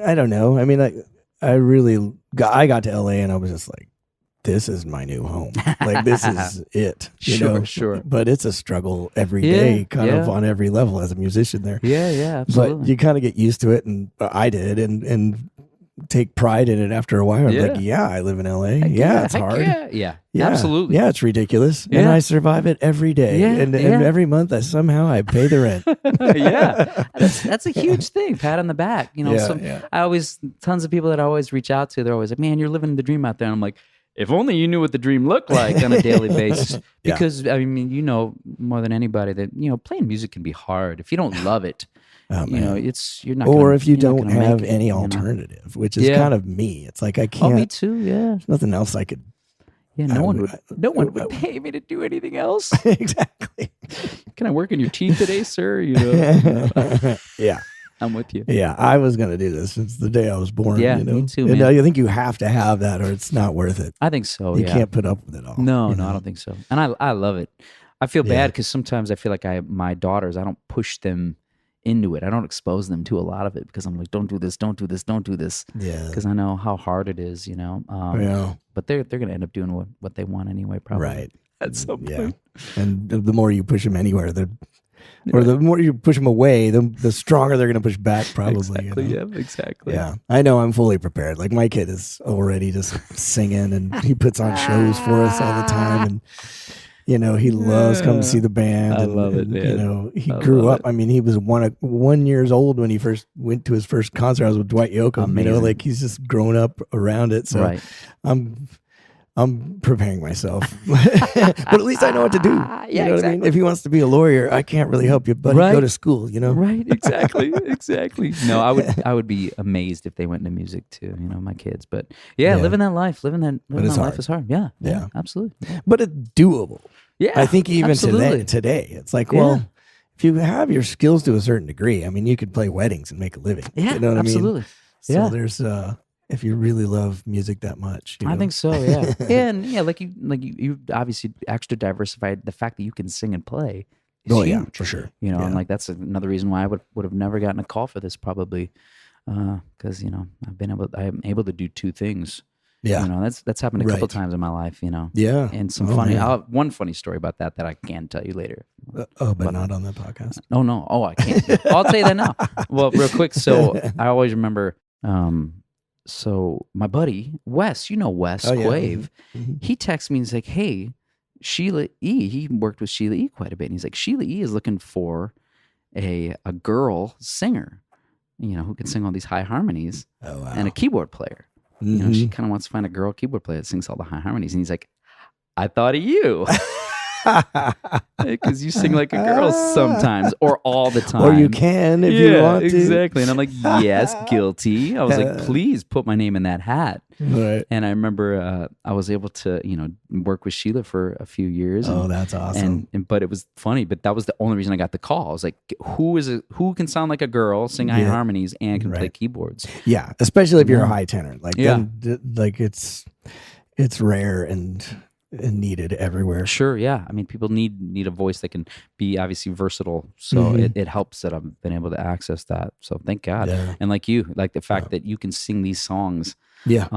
I don't know. I mean, I got to LA and I was just like, this is my new home. Like, this is it. Sure. But it's a struggle every day, kind of on every level as a musician there. Yeah, absolutely. But you kind of get used to it, and I did, and take pride in it after a while. I'm like, I live in LA. It's hard. Yeah, absolutely. Yeah, it's ridiculous. And I survive it every day. And every month somehow I pay the rent. That's a huge thing. Pat on the back. Tons of people that I always reach out to, they're always like, man, you're living the dream out there. And I'm like, if only you knew what the dream looked like on a daily basis. Because, I mean, you know more than anybody that, playing music can be hard. If you don't love it, you're not. Or if you don't have any alternative, which is kind of me. It's like I can't. Oh, me too. Yeah. There's nothing else I could. Yeah, no one would pay me to do anything else. Exactly. Can I work in your teeth today, sir? Yeah. I'm with you. Yeah, I was going to do this since the day I was born. Yeah, me too, man. And I think you have to have that, or it's not worth it. I think so. You can't put up with it all. No, I don't think so. And I love it. I feel bad because sometimes I feel like my daughters, I don't push them into it. I don't expose them to a lot of it because I'm like, don't do this, don't do this, don't do this. Yeah. Because I know how hard it is, But they're going to end up doing what they want anyway, probably. Right. At some point. And the more you push them anywhere, or the more you push them away, the stronger they're going to push back, probably. Exactly. Yeah, exactly. Yeah. I know I'm fully prepared. Like, my kid is already just singing, and he puts on shows for us all the time. And, he loves coming to see the band. I love it, man. He grew up. I mean, he was 1 years old when he first went to his first concert. I was with Dwight Yoakam. Amazing. He's just grown up around it. So I'm preparing myself, but at least I know what to do. You know what I mean? If he wants to be a lawyer, I can't really help you, but go to school, Right, exactly. No, I would be amazed if they went into music too, my kids. But living that life is hard. Yeah, absolutely. Yeah. But it's doable. Yeah, I think even today, it's like, well, if you have your skills to a certain degree, I mean, you could play weddings and make a living. Yeah, you know what absolutely. I mean? So there's if you really love music that much. I think so, yeah. Like you obviously extra diversified the fact that you can sing and play is huge. Yeah, for sure. I'm like, that's another reason why I would have never gotten a call for this probably, because I'm able to do two things. Yeah, that's happened a couple times in my life. Yeah, and some one funny story about that I can tell you later. But not on the podcast. Oh no, I can't. I'll tell you that now. Well, real quick. So I always remember. So my buddy, Wes, Wes Quave, he texts me and he's like, hey, Sheila E., he worked with Sheila E. quite a bit. And he's like, Sheila E. is looking for a girl singer, who can sing all these high harmonies and a keyboard player. She kind of wants to find a girl keyboard player that sings all the high harmonies. And he's like, I thought of you. Because you sing like a girl sometimes, or all the time, or you can if you want to. Exactly. And I'm like, yes, guilty. I was like, please put my name in that hat. Right. And I remember I was able to work with Sheila for a few years. That's awesome. But it was funny. But that was the only reason I got the call. I was like, who can sound like a girl, sing high harmonies, and can play keyboards? Yeah, especially if you're a high tenor. Like it's rare and needed everywhere. Sure, yeah. I mean, people need a voice that can be obviously versatile. So it helps that I've been able to access that. So thank God. Yeah. And like the fact that you can sing these songs. Yeah.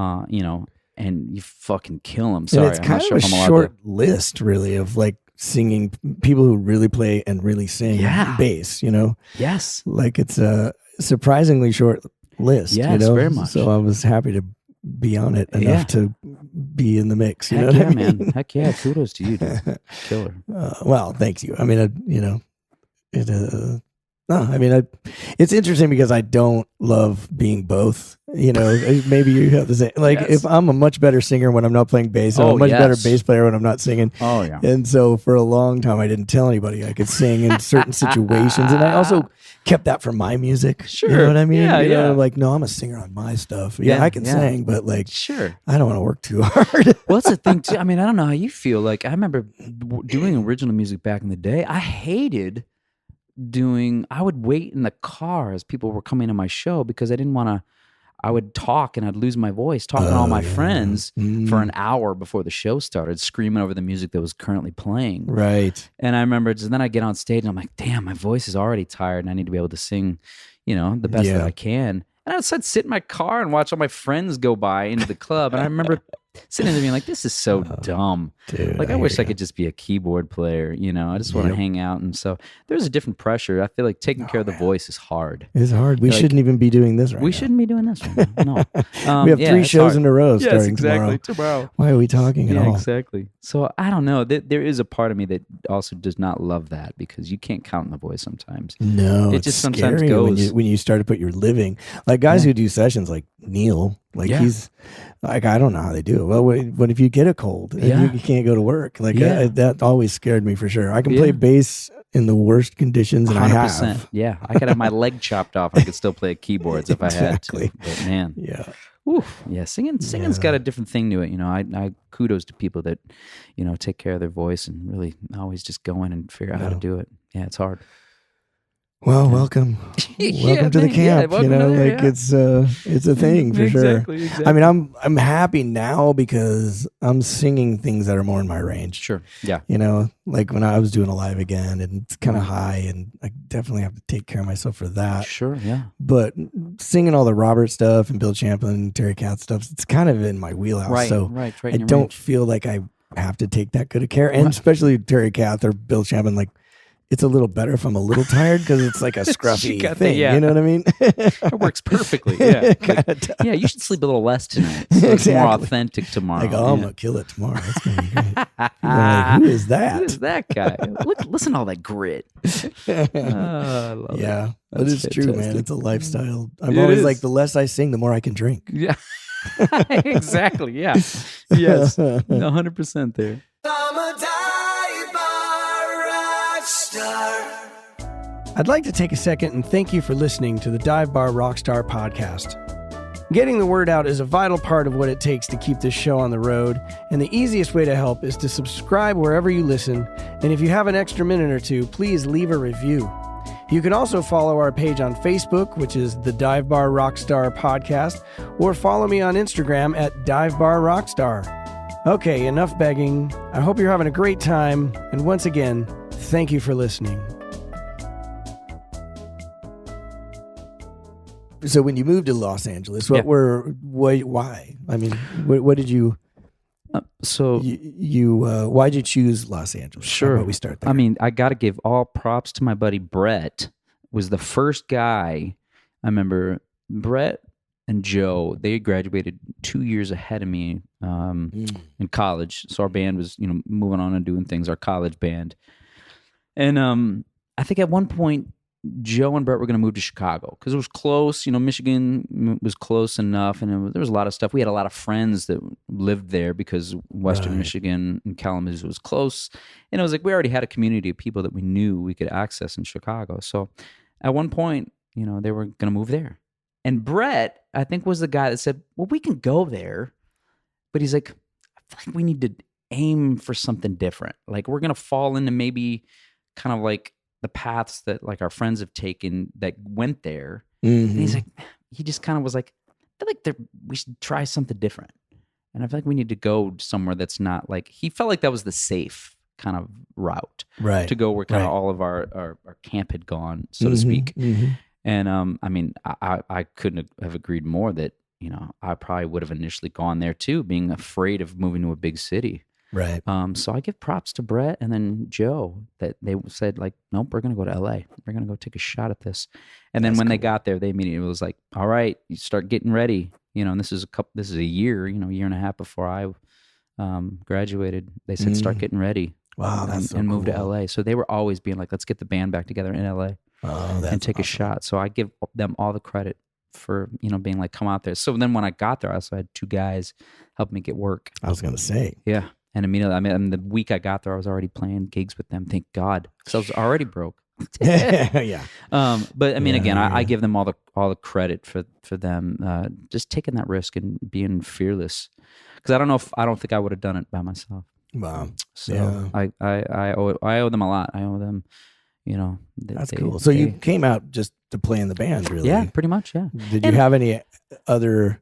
And you fucking kill them. Sorry, and it's kind of a short list, really, of like singing people who really play and really sing bass. Yes. Like it's a surprisingly short list. Yes, very much. So I was happy to be on it enough to be in the mix. Heck what I mean? Man. Heck yeah. Kudos to you, dude. Killer. Well, thank you. I mean, it's interesting because I don't love being both. Maybe you have the same. Like, if I'm a much better singer when I'm not playing bass, I'm a much better bass player when I'm not singing. Oh yeah. And so for a long time, I didn't tell anybody I could sing in certain situations, and I also kept that for my music. Sure. You know what I mean? Yeah, Like, no, I'm a singer on my stuff. Yeah, I can sing, but like, sure, I don't want to work too hard. Well, that's the thing too. I mean, I don't know how you feel. Like, I remember doing original music back in the day. I hated I would wait in the car as people were coming to my show because I didn't want to. I would talk and I'd lose my voice talking to all my friends for an hour before the show started, screaming over the music that was currently playing. Right. And I remember then I get on stage and I'm like, damn, my voice is already tired and I need to be able to sing, the best that I can. And I'd sit in my car and watch all my friends go by into the club. And I remember sitting there being like, this is so dumb. Dude, Like, I wish I could just be a keyboard player, I just want to hang out. And so there's a different pressure. I feel like taking care of the voice is hard. It's hard. We shouldn't even be doing this right now. We shouldn't be doing this right now. No. We have 3 shows in a row starting tomorrow. Why are we talking at all? Exactly. So I don't know. There is a part of me that also does not love that because you can't count on the voice sometimes. No, it just sometimes scary goes when you start to put your living, like guys who do sessions like Neil, like he's like, I don't know how they do it. Well, what if you get a cold and you can't go to work? Like that always scared me for sure. I can play bass in the worst conditions, and 100%. I have. Yeah, I could have my leg chopped off. I could still play keyboards if I had to. But man, singing's got a different thing to it. I kudos to people that take care of their voice and really always just go in and figure out how to do it. Yeah, it's hard. Well, welcome to the camp. It's a thing for sure. Exactly. I mean, I'm happy now because I'm singing things that are more in my range. Sure. Yeah. Like when I was doing a live again, and it's kind of high, and I definitely have to take care of myself for that. Sure. Yeah. But singing all the Robert stuff and Bill Champlin, Terry Kath stuff, it's kind of in my wheelhouse. Right. So right. I don't feel like I have to take that good of care, and especially Terry Kath or Bill Champlin, like. It's a little better if I'm a little tired because it's like a scruffy thing. You know what I mean? It works perfectly. Yeah. You should sleep a little less tonight. So it's more authentic tomorrow. Like, I'm going to kill it tomorrow. It's going to be great. Like, who is that? Who is that guy? Listen to all that grit. I love it. But it's true, man. It's a lifestyle. I'm always like, the less I sing, the more I can drink. Yeah. Exactly. Yeah. Yes. 100% there. I'd like to take a second and thank you for listening to the Dive Bar Rockstar podcast. Getting the word out is a vital part of what it takes to keep this show on the road, and the easiest way to help is to subscribe wherever you listen, and if you have an extra minute or two, please leave a review. You can also follow our page on Facebook, which is the Dive Bar Rockstar podcast, or follow me on Instagram at Dive Bar Rockstar. Okay, enough begging. I hope you're having a great time, and once again, thank you for listening. So when you moved to Los Angeles, why? I mean, what did you? Why did you choose Los Angeles? Sure. How about we start there? I mean, I got to give all props to my buddy Brett. Was the first guy. I remember Brett and Joe. They graduated 2 years ahead of me in college. So our band was, moving on and doing things. Our college band, and I think at one point. Joe and Brett were going to move to Chicago because it was close. Michigan was close enough, and there was a lot of stuff. We had a lot of friends that lived there because Western Michigan and Kalamazoo was close. And it was like we already had a community of people that we knew we could access in Chicago. So at one point, they were going to move there. And Brett, I think, was the guy that said, well, we can go there. But he's like, I feel like we need to aim for something different. Like we're going to fall into maybe kind of like the paths that like our friends have taken that went there. Mm-hmm. And he's like, he just kind of was like, I feel like we should try something different. And I feel like we need to go somewhere that's not like, he felt like that was the safe kind of route to go where kind of all of our camp had gone, so to speak. Mm-hmm. And I mean, I couldn't have agreed more that, I probably would have initially gone there too, being afraid of moving to a big city. Right. So I give props to Brett and then Joe that they said like, nope, we're going to go to LA. We're going to go take a shot at this. And then when they got there, they immediately was like, all right, you start getting ready. And this is a year, year and a half before I graduated. They said, start getting ready. Wow. And move to LA. So they were always being like, let's get the band back together in LA and take a shot. So I give them all the credit for, being like, come out there. So then when I got there, I also had 2 guys help me get work. I was going to say. Yeah. And immediately, I mean, the week I got there, I was already playing gigs with them. Thank God, because I was already broke. Yeah. But I mean, again, I give them all the credit for them just taking that risk and being fearless. Because I don't think I would have done it by myself. Wow. So I owe them a lot. I owe them. That's cool. So you came out just to play in the band, really? Yeah, pretty much. Yeah. Did you have any other?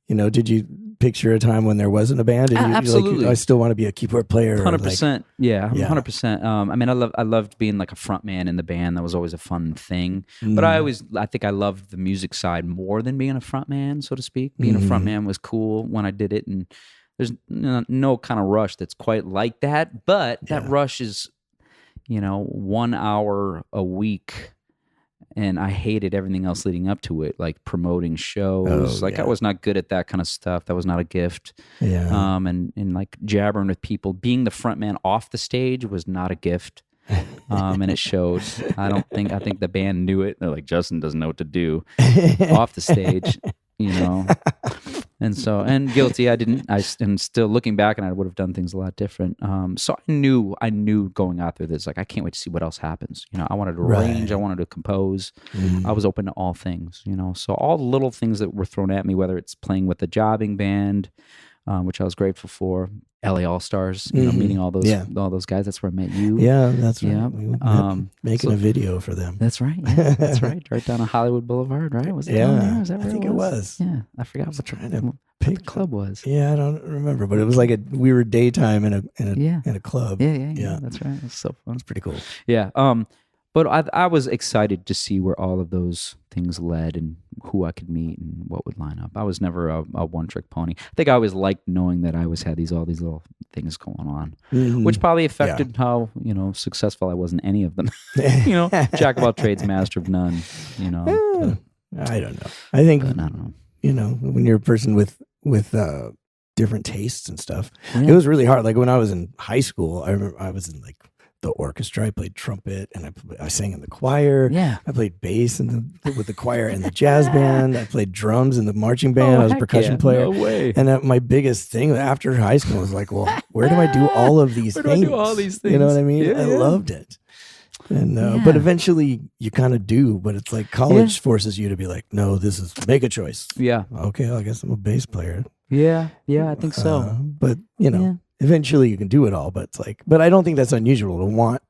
Did you picture a time when there wasn't a band? And absolutely. Like, I still want to be a keyboard player. 100%. Yeah, 100%. I mean, I loved being like a front man in the band. That was always a fun thing. But I think I loved the music side more than being a front man, so to speak. Being a front man was cool when I did it, and there's no kind of rush that's quite like that, but that rush is, 1 hour a week. And I hated everything else leading up to it, like promoting shows. I was not good at that kind of stuff. That was not a gift. Yeah. And like jabbering with people, being the front man off the stage was not a gift. And it showed. I think the band knew it. They're like, Justin doesn't know what to do off the stage, And guilty, I didn't. And still looking back, and I would have done things a lot different. So I knew going out there this, like, I can't wait to see what else happens. I wanted to arrange, I wanted to compose. I was open to all things, So all the little things that were thrown at me, whether it's playing with the jobbing band, which I was grateful for, LA All Stars, meeting all those guys. That's where I met you. Yeah, that's right. Yeah. We making a video for them. That's right. Yeah, that's right. Right down on Hollywood Boulevard, right? Was it down there? Was that where I think it was. Yeah, I forgot what the club was. Yeah, I don't remember, but it was like we were daytime in a club. Yeah. That's right. It was so fun. It's pretty cool. Yeah. But I was excited to see where all of those things led and who I could meet and what would line up. I was never a one-trick pony. I think I always liked knowing that I always had all these little things going on, which probably affected how successful I was in any of them. Jack of all trades, master of none. I don't know. I think I don't know. When you're a person with different tastes and stuff, it was really hard. Like when I was in high school, I remember I was in like the orchestra. I played trumpet and I sang in the choir. Yeah. I played bass with the choir and the jazz band. I played drums in the marching band. I was a percussion player. No way. And my biggest thing after high school was like, well, where do I do all of these things? Where do I do all these things? You know what I mean? Yeah, I loved it. And but eventually you kind of do. But it's like college forces you to be like, no, make a choice. Yeah. Okay, I guess I'm a bass player. Yeah, I think so. But eventually you can do it all, but it's like, but I don't think that's unusual to want,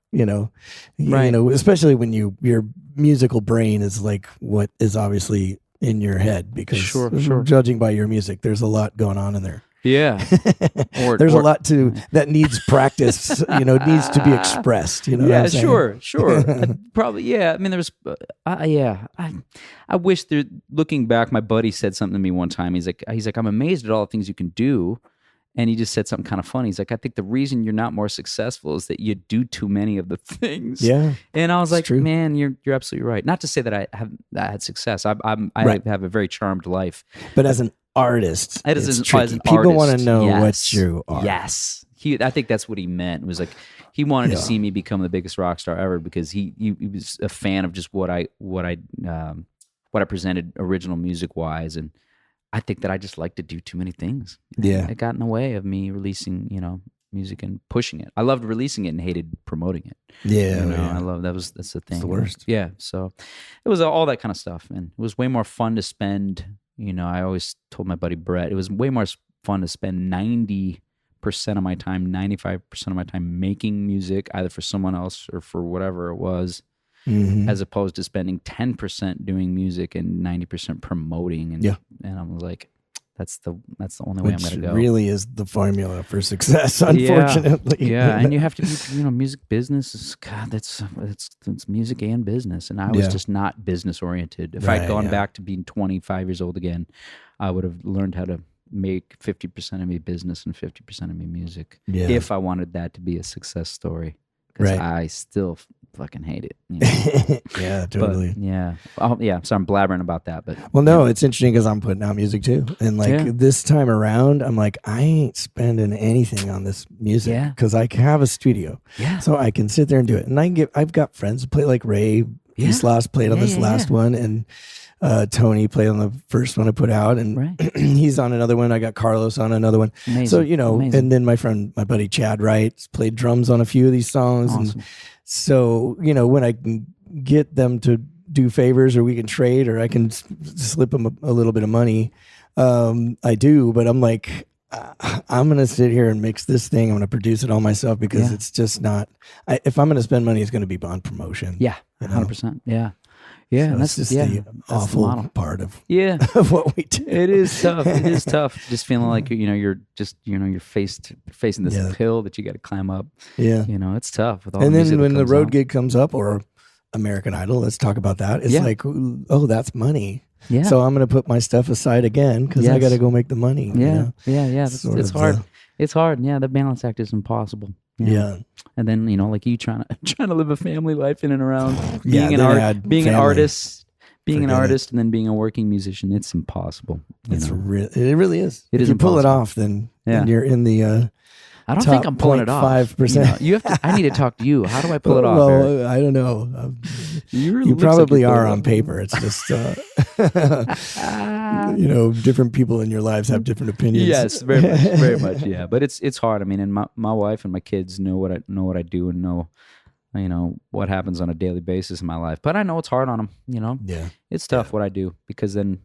right. Especially when your musical brain is like what is obviously in your head, because sure. Judging by your music, there's a lot going on in there. Yeah. There's a lot that needs practice, needs to be expressed, what I'm saying? Sure. Probably, yeah. I mean, there was, I wish looking back, my buddy said something to me one time. He's like, I'm amazed at all the things you can do. And he just said something kind of funny. He's like, I think the reason you're not more successful is that you do too many of the things. Yeah. And I was like, true. Man, you're absolutely right. Not to say that I had success. I have a very charmed life. But as an artist, as an people want to artist, know what you are. Yes. I think that's what he meant. It was like he wanted to see me become the biggest rock star ever, because he was a fan of just what I presented original music wise, and I think that I just like to do too many things. Yeah. It got in the way of me releasing, music and pushing it. I loved releasing it and hated promoting it. Yeah. I love that's the thing. It's the worst. Yeah. So it was all that kind of stuff, and it was way more fun to spend. I always told my buddy Brett, it was way more fun to spend 90% of my time, 95% of my time making music, either for someone else or for whatever it was, as opposed to spending 10% doing music and 90% promoting. And I was like, that's the only way I'm going to go. Really is the formula for success, unfortunately. Yeah, and you have to be, music business is, God, it's music and business. And I was just not business oriented. If I'd gone back to being 25 years old again, I would have learned how to make 50% of me business and 50% of me music. Yeah. If I wanted that to be a success story. Because I still fucking hate it. Yeah, totally. But, so I'm blabbering about that. But it's interesting because I'm putting out music too. And this time around, I'm like, I ain't spending anything on this music because I have a studio. Yeah. So I can sit there and do it. And I've got friends who play, like Ray Eastlost played on this last one, and Tony played on the first one I put out, and he's on another one. I got Carlos on another one. Amazing. So, Amazing. And then my buddy Chad Wright played drums on a few of these songs. Awesome. And so, when I can get them to do favors, or we can trade, or I can slip them a little bit of money, I do. But I'm like, I'm going to sit here and mix this thing. I'm going to produce it all myself, because it's just not, if I'm going to spend money, it's going to be on promotion. Yeah, 100%. Yeah. Yeah, so and that's just the awful part of what we do. It is tough. It is tough. Just feeling like you're facing this hill that you got to climb up. Yeah, it's tough. With all and the then when the road out. gig comes up, or American Idol. Let's talk about that. It's Yeah. like, oh, that's money. Yeah. So I'm going to put my stuff aside again because I Yes. got to go make the money. you Yeah. know? Yeah. Sort It's of hard. It's hard. Yeah. The balance act is impossible. Yeah. And then, like you trying to live a family life in and around Yeah, being then an add being an family. artist, being an Forget it. artist, and then being a working musician. It's impossible. It really is. It If is you pull it impossible. off, then Yeah. you're in the I don't top think I'm pulling it off. 0.5%. You have to. I need to talk to you. How do I pull it off? Well, Eric? I don't know. You You probably like are you're on pulling it paper. It's just, off. different people in your lives have different opinions. Yes, very much, very much. Yeah, but it's hard. I mean, and my wife and my kids know what I do and know what happens on a daily basis in my life. But I know it's hard on them. Yeah. It's tough what I do because then,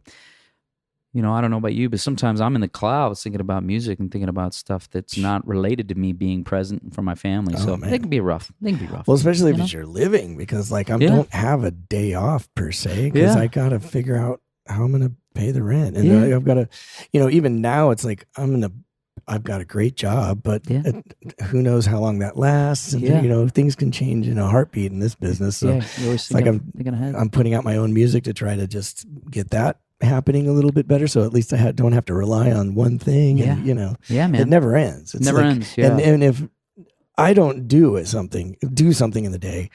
I don't know about you, but sometimes I'm in the clouds thinking about music and thinking about stuff that's not related to me being present for my family. So man. they can be rough. Well, especially if it's your living, because like I don't have a day off per se, because I got to figure out how I'm going to pay the rent. And then I've got to, even now it's like I've got a great job, but who knows how long that lasts. And, things can change in a heartbeat in this business. So you're always it's like thinking ahead. I'm putting out my own music to try to just get that happening a little bit better. So at least I don't have to rely on one thing. And, Yeah, man. it never ends. It's Never like- ends. Yeah. And if I don't do something in the day,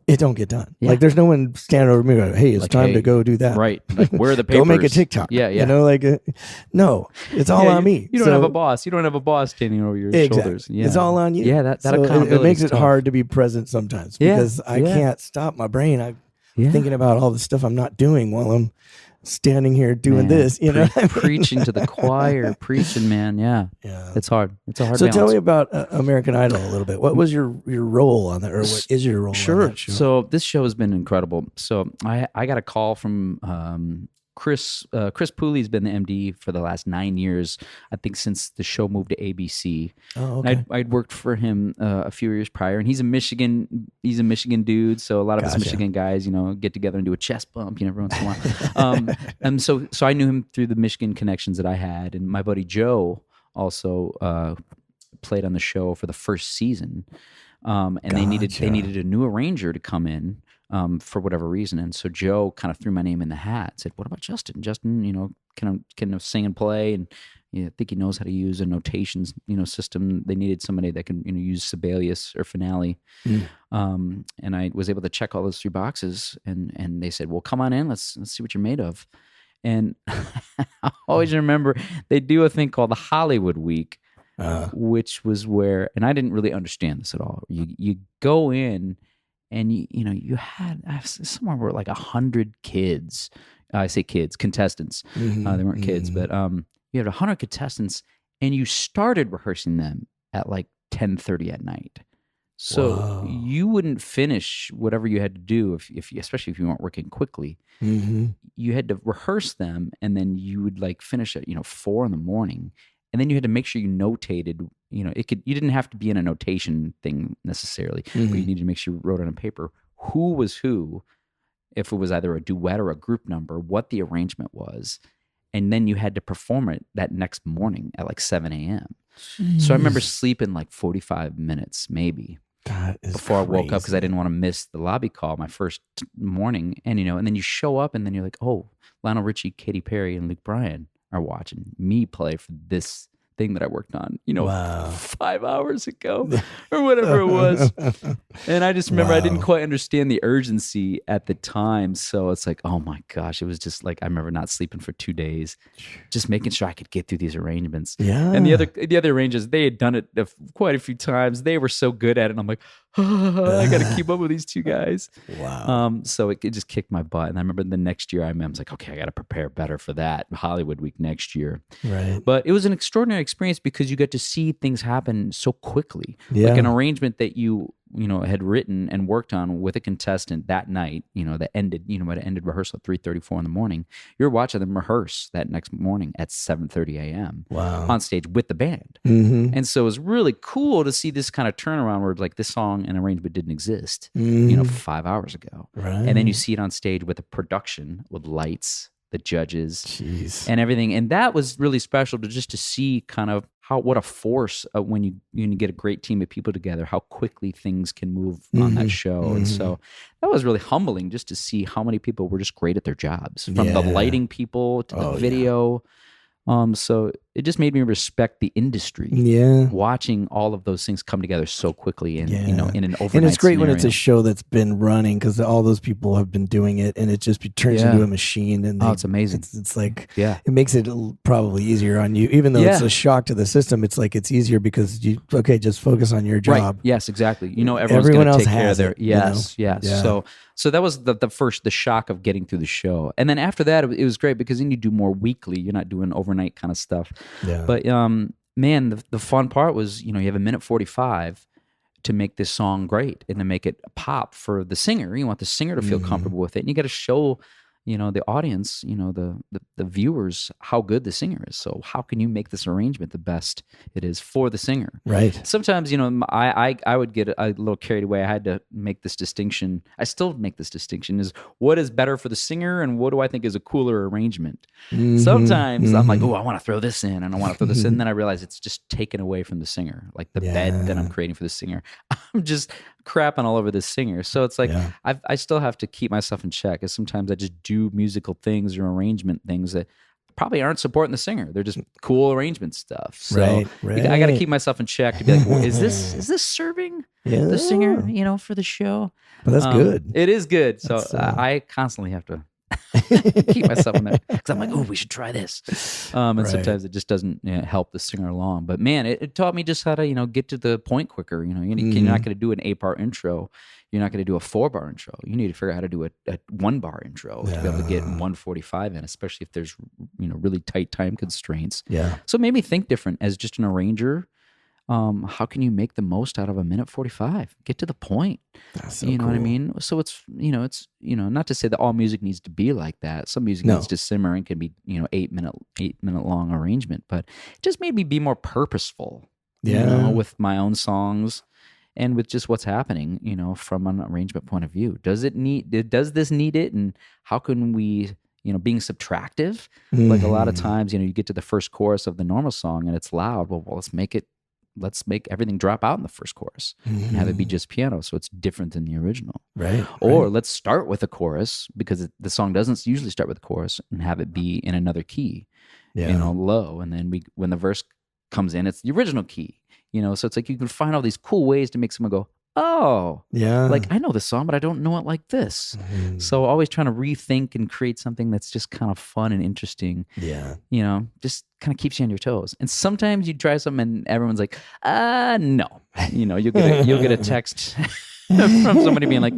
it don't get done. Yeah. Like there's no one standing over me going, hey, it's Like, time hey, to go do that. Right. Like, where are the papers? Go make a TikTok. Yeah. No, it's all on me. You don't So- have a boss. You don't have a boss standing over your Exactly. shoulders. Yeah. It's all on you. Yeah, that So accountability it makes is it tough. hard to be present sometimes because I can't stop my brain. I'm thinking about all the stuff I'm not doing while I'm standing here doing this. Preaching to the choir, preaching, man. Yeah. It's hard. It's a hard So balance. tell me about American Idol a little bit. What was your role on that, or what is your role on that show? So this show has been incredible. So I got a call from Chris Pooley's been the MD for the last 9 years, I think, since the show moved to ABC. Oh, okay. And I'd worked for him a few years prior, and he's a Michigan dude. So a lot of us Michigan guys, get together and do a chest bump, every once in a while. And so I knew him through the Michigan connections that I had, and my buddy Joe also played on the show for the first season. And they needed a new arranger to come in. For whatever reason. And so Joe kind of threw my name in the hat, said, what about Justin? Justin, can sing and play, and I think he knows how to use a notations, system. They needed somebody that can, use Sibelius or Finale. And I was able to check all those 3 boxes, and they said, well, come on in, let's see what you're made of. And I always remember they do a thing called the Hollywood Week, which was where, and I didn't really understand this at all. You go in, and you had somewhere where like 100 kids. I say kids, contestants. They weren't kids, but you had 100 contestants, and you started rehearsing them at like 10:30 at night. So you wouldn't finish whatever you had to do if especially if you weren't working quickly. You had to rehearse them, and then you would like finish at 4 a.m. And then you had to make sure you notated, you didn't have to be in a notation thing necessarily, but you needed to make sure you wrote on a paper who was who, if it was either a duet or a group number, what the arrangement was. And then you had to perform it that next morning at like 7 a.m. So I remember sleeping like 45 minutes maybe before I woke up because I didn't want to miss the lobby call my first morning. And, and then you show up and then you're like, oh, Lionel Richie, Katy Perry, and Luke Bryan are watching me play for this thing that I worked on, 5 hours ago or whatever it was. And I just remember I didn't quite understand the urgency at the time. So it's like, oh my gosh, it was just like, I remember not sleeping for 2 days, just making sure I could get through these arrangements. Yeah. And the other arrangers, they had done it quite a few times. They were so good at it. And I'm like, I got to keep up with these 2 guys. Wow. So it just kicked my butt. And I remember the next year I was like, okay, I got to prepare better for that Hollywood Week next year. Right. But it was an extraordinary experience because you get to see things happen so quickly. Yeah. Like an arrangement that you had written and worked on with a contestant that night, that ended, might have ended rehearsal at 3:34 in the morning. You're watching them rehearse that next morning at 7:30 a.m. Wow. on stage with the band. And so it was really cool to see this kind of turnaround where like this song and arrangement didn't exist, 5 hours ago. Right. And then you see it on stage with a production with lights, the judges, Jeez. and everything. And that was really special to see kind of what a force when you get a great team of people together, how quickly things can move on that show. And so that was really humbling just to see how many people were just great at their jobs, from the lighting people to the video. So it just made me respect the industry. Yeah, watching all of those things come together so quickly, and in an overnight. And it's great scenario. when it's a show that's been running because all those people have been doing it, and it just turns into a machine. And it's amazing. It's like it makes it probably easier on you, even though it's a shock to the system. It's like it's easier because just focus on your job. Right. Yes, exactly. Everyone's going to take care of their yes. Yeah. So that was the shock of getting through the show. And then after that, it was great because then you do more weekly. You're not doing overnight kind of stuff. Yeah. But man, the fun part was, you have a minute 45 to make this song great and to make it pop for the singer. You want the singer to feel comfortable with it. And you got to show, the audience, the viewers, how good the singer is. So how can you make this arrangement the best it is for the singer? Right. Sometimes, I would get a little carried away. I had to make this distinction. I still make this distinction is what is better for the singer and what do I think is a cooler arrangement? Sometimes I'm like, oh, I want to throw this in and I want to throw this in. And then I realize it's just taken away from the singer. Like the bed that I'm creating for the singer. I'm just crapping all over the singer. So it's like I still have to keep myself in check, because sometimes I just do musical things or arrangement things that probably aren't supporting the singer. They're just cool arrangement stuff. So I got to keep myself in check to be like, well, is this serving the singer, for the show? But that's good. It is good. So I constantly have to keep myself in there, because I'm like, oh, we should try this. And sometimes it just doesn't help the singer along. But man, it taught me just how to get to the point quicker. You're not going to do an 8-bar intro. You're not going to do a 4-bar intro. You need to figure out how to do a 1-bar intro to be able to get 145 in, especially if there's really tight time constraints. Yeah. So it made me think different as just an arranger. How can you make the most out of a minute 45? Get to the point. That's so you know cool. what I mean? So it's not to say that all music needs to be like that. Some music needs to simmer and can be 8 minute long arrangement, but it just made me be more purposeful. With my own songs and with just what's happening, from an arrangement point of view. Does this need it? And how can we, being subtractive? Like a lot of times, you get to the first chorus of the normal song and it's loud. Well, let's make everything drop out in the first chorus and have it be just piano, so it's different than the original. Right. Or let's start with a chorus, because the song doesn't usually start with a chorus, and have it be in another key, low, and then when the verse comes in, it's the original key. So it's like you can find all these cool ways to make someone go, oh, yeah, like I know this song, but I don't know it like this. So always trying to rethink and create something that's just kind of fun and interesting. Yeah. Just kind of keeps you on your toes. And sometimes you try something and everyone's like, no. You'll get a text from somebody being like,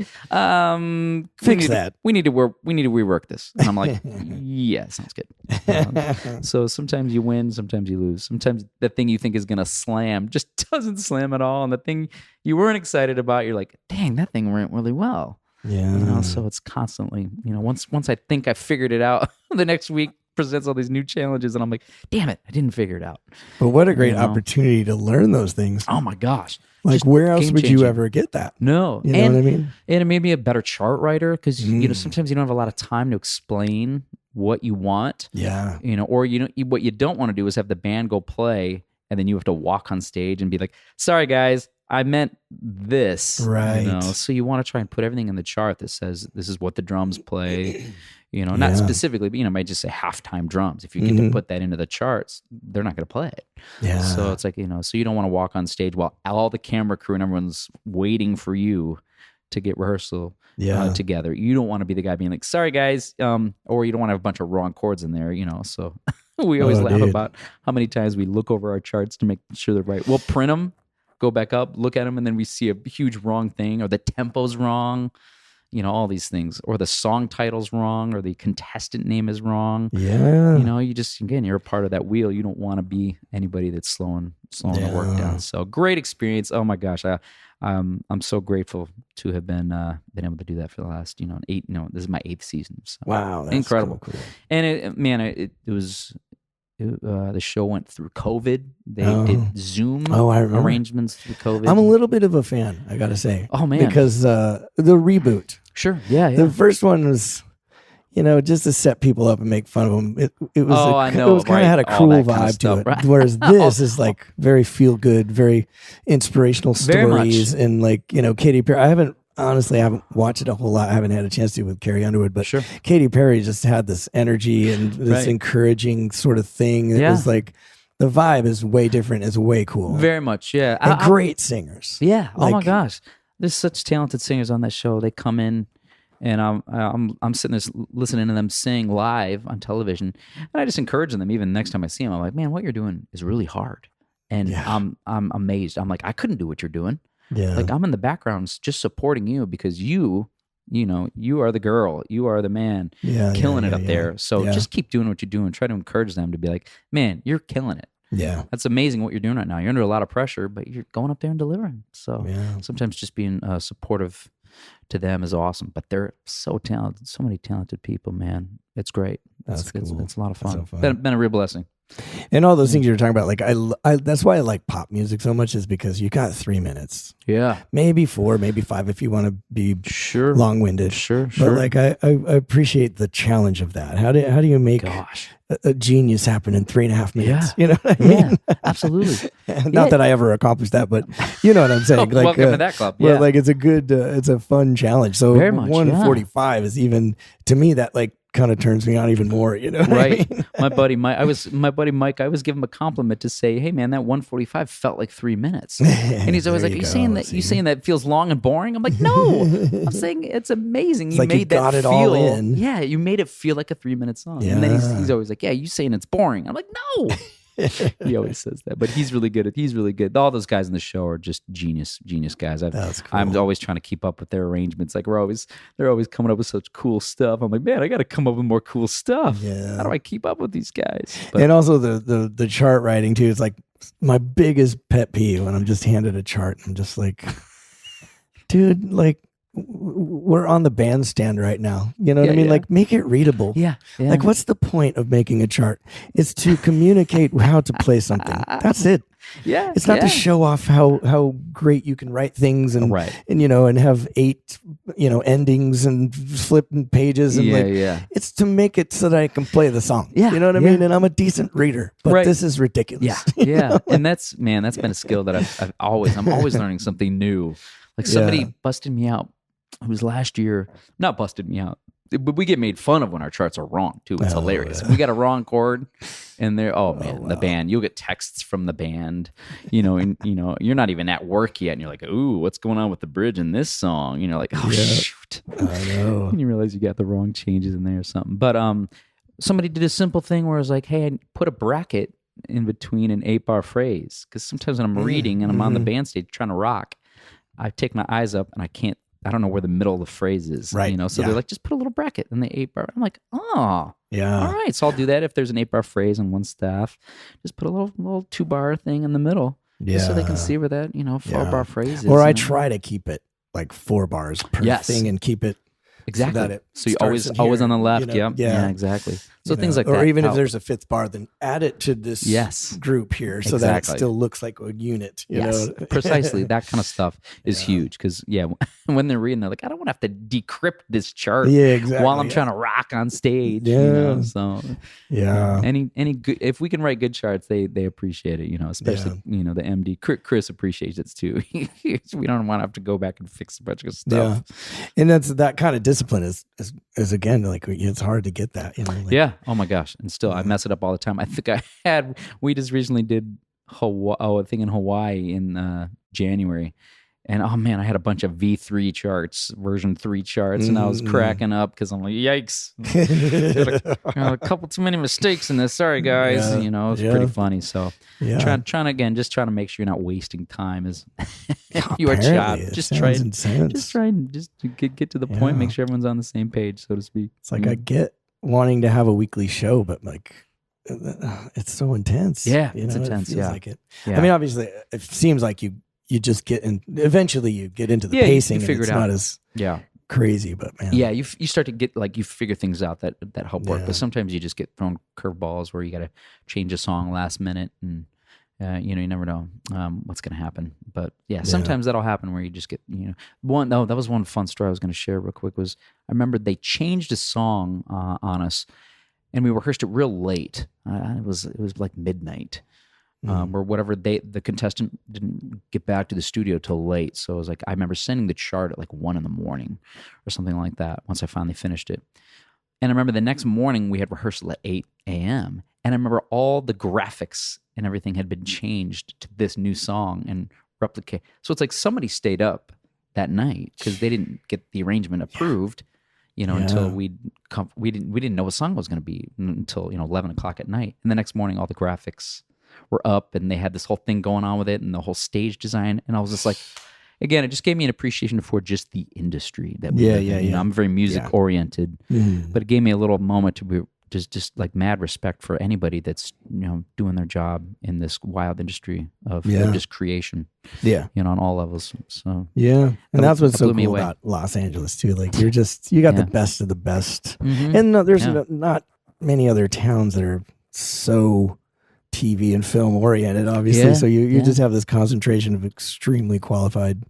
fix that. We need to rework this. And I'm like, yeah, sounds good. So sometimes you win, sometimes you lose. Sometimes the thing you think is going to slam just doesn't slam at all. And the thing you weren't excited about, you're like, dang, that thing went really well. Yeah. So it's constantly, once I think I figured it out, the next week presents all these new challenges and I'm like, damn it, I didn't figure it out. But what a great opportunity to learn those things. Oh my gosh. Like just where else would you ever get that? No. You know what I mean? And it made me a better chart writer, because sometimes you don't have a lot of time to explain what you want. Yeah. Or what you don't want to do is have the band go play and then you have to walk on stage and be like, sorry guys, I meant this. Right. So you want to try and put everything in the chart that says this is what the drums play. Not specifically, but might just say halftime drums. If you get to put that into the charts, they're not going to play it. Yeah. So it's like, so you don't want to walk on stage while all the camera crew and everyone's waiting for you to get rehearsal together. You don't want to be the guy being like, sorry guys, or you don't want to have a bunch of wrong chords in there, so we always laugh about how many times we look over our charts to make sure they're right. We'll print them, go back up, look at them, and then we see a huge wrong thing, or the tempo's wrong. All these things, or the song title's wrong, or the contestant name is wrong. Yeah. You just, again, you're a part of that wheel. You don't want to be anybody that's slowing the work down. So great experience. Oh my gosh. I'm so grateful to have been able to do that for the last, this is my 8th season. So wow. That's incredible. Cool. And it was, the show went through COVID. They did Zoom arrangements through COVID. I'm a little bit of a fan, I got to say. Oh man. Because the reboot. Sure. Yeah. The first one was, just to set people up and make fun of them. It was, I know, it was kind of right? had a All cruel that kind of vibe stuff, to it. right? Whereas this is like very feel good, very inspirational Very much. stories, and like Katy Perry. I haven't watched it a whole lot. I haven't had a chance to with Carrie Underwood, but Sure. Katy Perry just had this energy and this Right. encouraging sort of thing. It was like the vibe is way different. It's way cool. Very much, yeah. And great singers. Yeah. Oh my Like- gosh, there's such talented singers on that show. They come in, and I'm sitting there listening to them sing live on television, and I just encourage them. Even next time I see them, I'm like, man, what you're doing is really hard, and Yeah. I'm amazed. I'm like, I couldn't do what you're doing. Yeah. Like I'm in the background just supporting you because you are the girl, you are the man, killing it up there. So just keep doing what you're doing. Try to encourage them to be like, man, you're killing it. Yeah. That's amazing what you're doing right now. You're under a lot of pressure, but you're going up there and delivering. So sometimes just being supportive to them is awesome. But they're so talented, so many talented people, man. It's great. That's cool. It's a lot of That's fun. so fun. Been a real blessing. And all those things you were talking about, like I that's why I like pop music so much, is because you got 3 minutes, Yeah. maybe 4, maybe 5 if you want to be Sure. long-winded. Sure. But like I appreciate the challenge of that. How do you make Gosh. a genius happen in 3.5 minutes? Yeah. You know what I mean? Yeah, absolutely. Not that I ever accomplished that, but you know what I'm saying. Like, Welcome to that club. Well, Yeah. like it's a fun challenge. So Very much, 145 is even, to me, that like kind of turns me on even more. You know what I Right. mean? my buddy Mike, I was giving him a compliment to say, hey man, that 145 felt like 3 minutes. And he's always There like, you saying go, that see? you saying that feels long and boring? I'm like, no. I'm saying it's amazing. It's You like you made that got it feel all in. Yeah, you made it feel like a 3-minute song. And then Yeah. he's always like, yeah, you saying it's boring. I'm like, no. He always says that. But he's really good. All those guys in the show are just genius guys. That's cool. I'm always trying to keep up with their arrangements. Like they're always coming up with such cool stuff. I'm like, man, I got to come up with more cool stuff. Yeah. How do I keep up with these guys? But And also the chart writing too. It's like my biggest pet peeve when I'm just handed a chart. I'm just like, dude, like we're on the bandstand right now. You know what I mean? Yeah. Like make it readable. yeah. Like what's the point of making a chart? It's to communicate how to play something. That's it. yeah. It's not to show off how great you can write things and Right. and have 8 endings and flipping pages and Yeah. it's to make it so that I can play the song. Yeah, You know what I yeah. mean? And I'm a decent reader, but Right. this is ridiculous. Yeah. Yeah. And that's been a skill that I'm always learning something new. Like somebody Yeah. busted me out. It was last year. Not busted me out. But we get made fun of when our charts are wrong too. It's hilarious. yeah. We got a wrong chord, and they're the wow. band. You'll get texts from the band, and you're not even at work yet, and you're like, "Ooh, what's going on with the bridge in this song?" You know, like, "Oh shoot," I know. and you realize you got the wrong changes in there or something. But somebody did a simple thing where it was like, "Hey, I put a bracket in between an 8-bar phrase," because sometimes when I'm reading and I'm on the band stage trying to rock, I take my eyes up and I don't know where the middle of the phrase is. Right, So yeah. they're like, just put a little bracket in the 8-bar. I'm like, oh, Yeah. all right. So I'll do that if there's an 8-bar phrase on one staff. Just put a little 2-bar thing in the middle. Just so they can see where that, 4-bar phrase is. Or I you know? try to keep it like 4 bars per Yes. thing and keep it Exactly. so that it So you starts always in on the here, left. you know? Yeah, exactly. So you things know, like that. or even if help. there's a 5th bar, then add it to this Yes. group here so that Exactly. it still looks like a unit. You Yes, know? precisely. That kind of stuff is huge because, when they're reading, they're like, I don't want to have to decrypt this chart Yeah, exactly. while I'm trying to rock on stage. Yeah. So Yeah. any good, if we can write good charts, they appreciate it. Especially the MD. Chris appreciates it too. We don't want to have to go back and fix a bunch of stuff. Yeah. And that kind of discipline is again, like it's hard to get that. Like, Yeah. Oh my gosh. And still, I mess it up all the time. I think we just recently did a thing in Hawaii in January. And oh man, I had a bunch of V3 charts, version 3 charts, and I was cracking up because I'm like, yikes. a couple too many mistakes in this. Sorry, guys. Yeah. It's pretty funny. So Yeah. trying to make sure you're not wasting time is your Apparently, job. it Just sounds try intense. to get to the point, Yeah. make sure everyone's on the same page, so to speak. It's like I get wanting to have a weekly show, but like it's so intense. Yeah, you it's know, intense, It feels yeah. like it. Yeah. I mean, obviously, it seems like you just get in. Eventually, you get into the Yeah, you pacing, and figure it's it out. not as Yeah. crazy. But man, Yeah, you start to get you figure things out that help work, Yeah. but sometimes you just get thrown curveballs where you got to change a song last minute, and You never know what's going to happen. But yeah, sometimes that'll happen where you just get, that was one fun story I was going to share real quick was I remember they changed a song on us and we rehearsed it real late. It was like midnight. Or whatever, the contestant didn't get back to the studio till late. So it was like, I remember sending the chart at like 1 a.m. or something like that once I finally finished it. And I remember the next morning we had rehearsal at 8 a.m. And I remember all the graphics and everything had been changed to this new song and replicate. So it's like somebody stayed up that night because they didn't get the arrangement approved, until we didn't know what song was going to be until 11 o'clock at night. And the next morning, all the graphics were up and they had this whole thing going on with it and the whole stage design. And I was just like, again, it just gave me an appreciation for just the industry that we live in. I'm very music oriented, but it gave me a little moment to be just like mad respect for anybody that's doing their job in this wild industry of just creation. On all levels. So and that's what's so cool about Los Angeles too. Like you got the best of the best, and there's not many other towns that are so TV and film oriented, obviously. So you just have this concentration of extremely qualified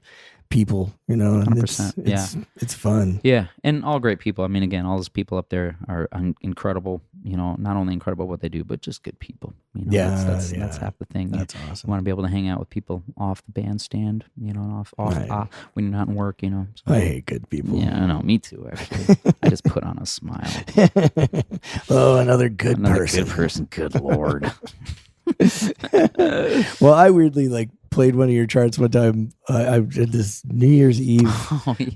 people, and 100%, it's fun. Yeah, and all great people. I mean, again, all those people up there are incredible. Not only incredible what they do, but just good people. That's half the thing. That's awesome. You want to be able to hang out with people off the bandstand, off when you're not in work. So, I hate good people. Yeah, I know. Me too. Actually, I just put on a smile. Oh, another good person. Good person. Good Lord. Well, I weirdly played one of your charts one time. I did this New Year's Eve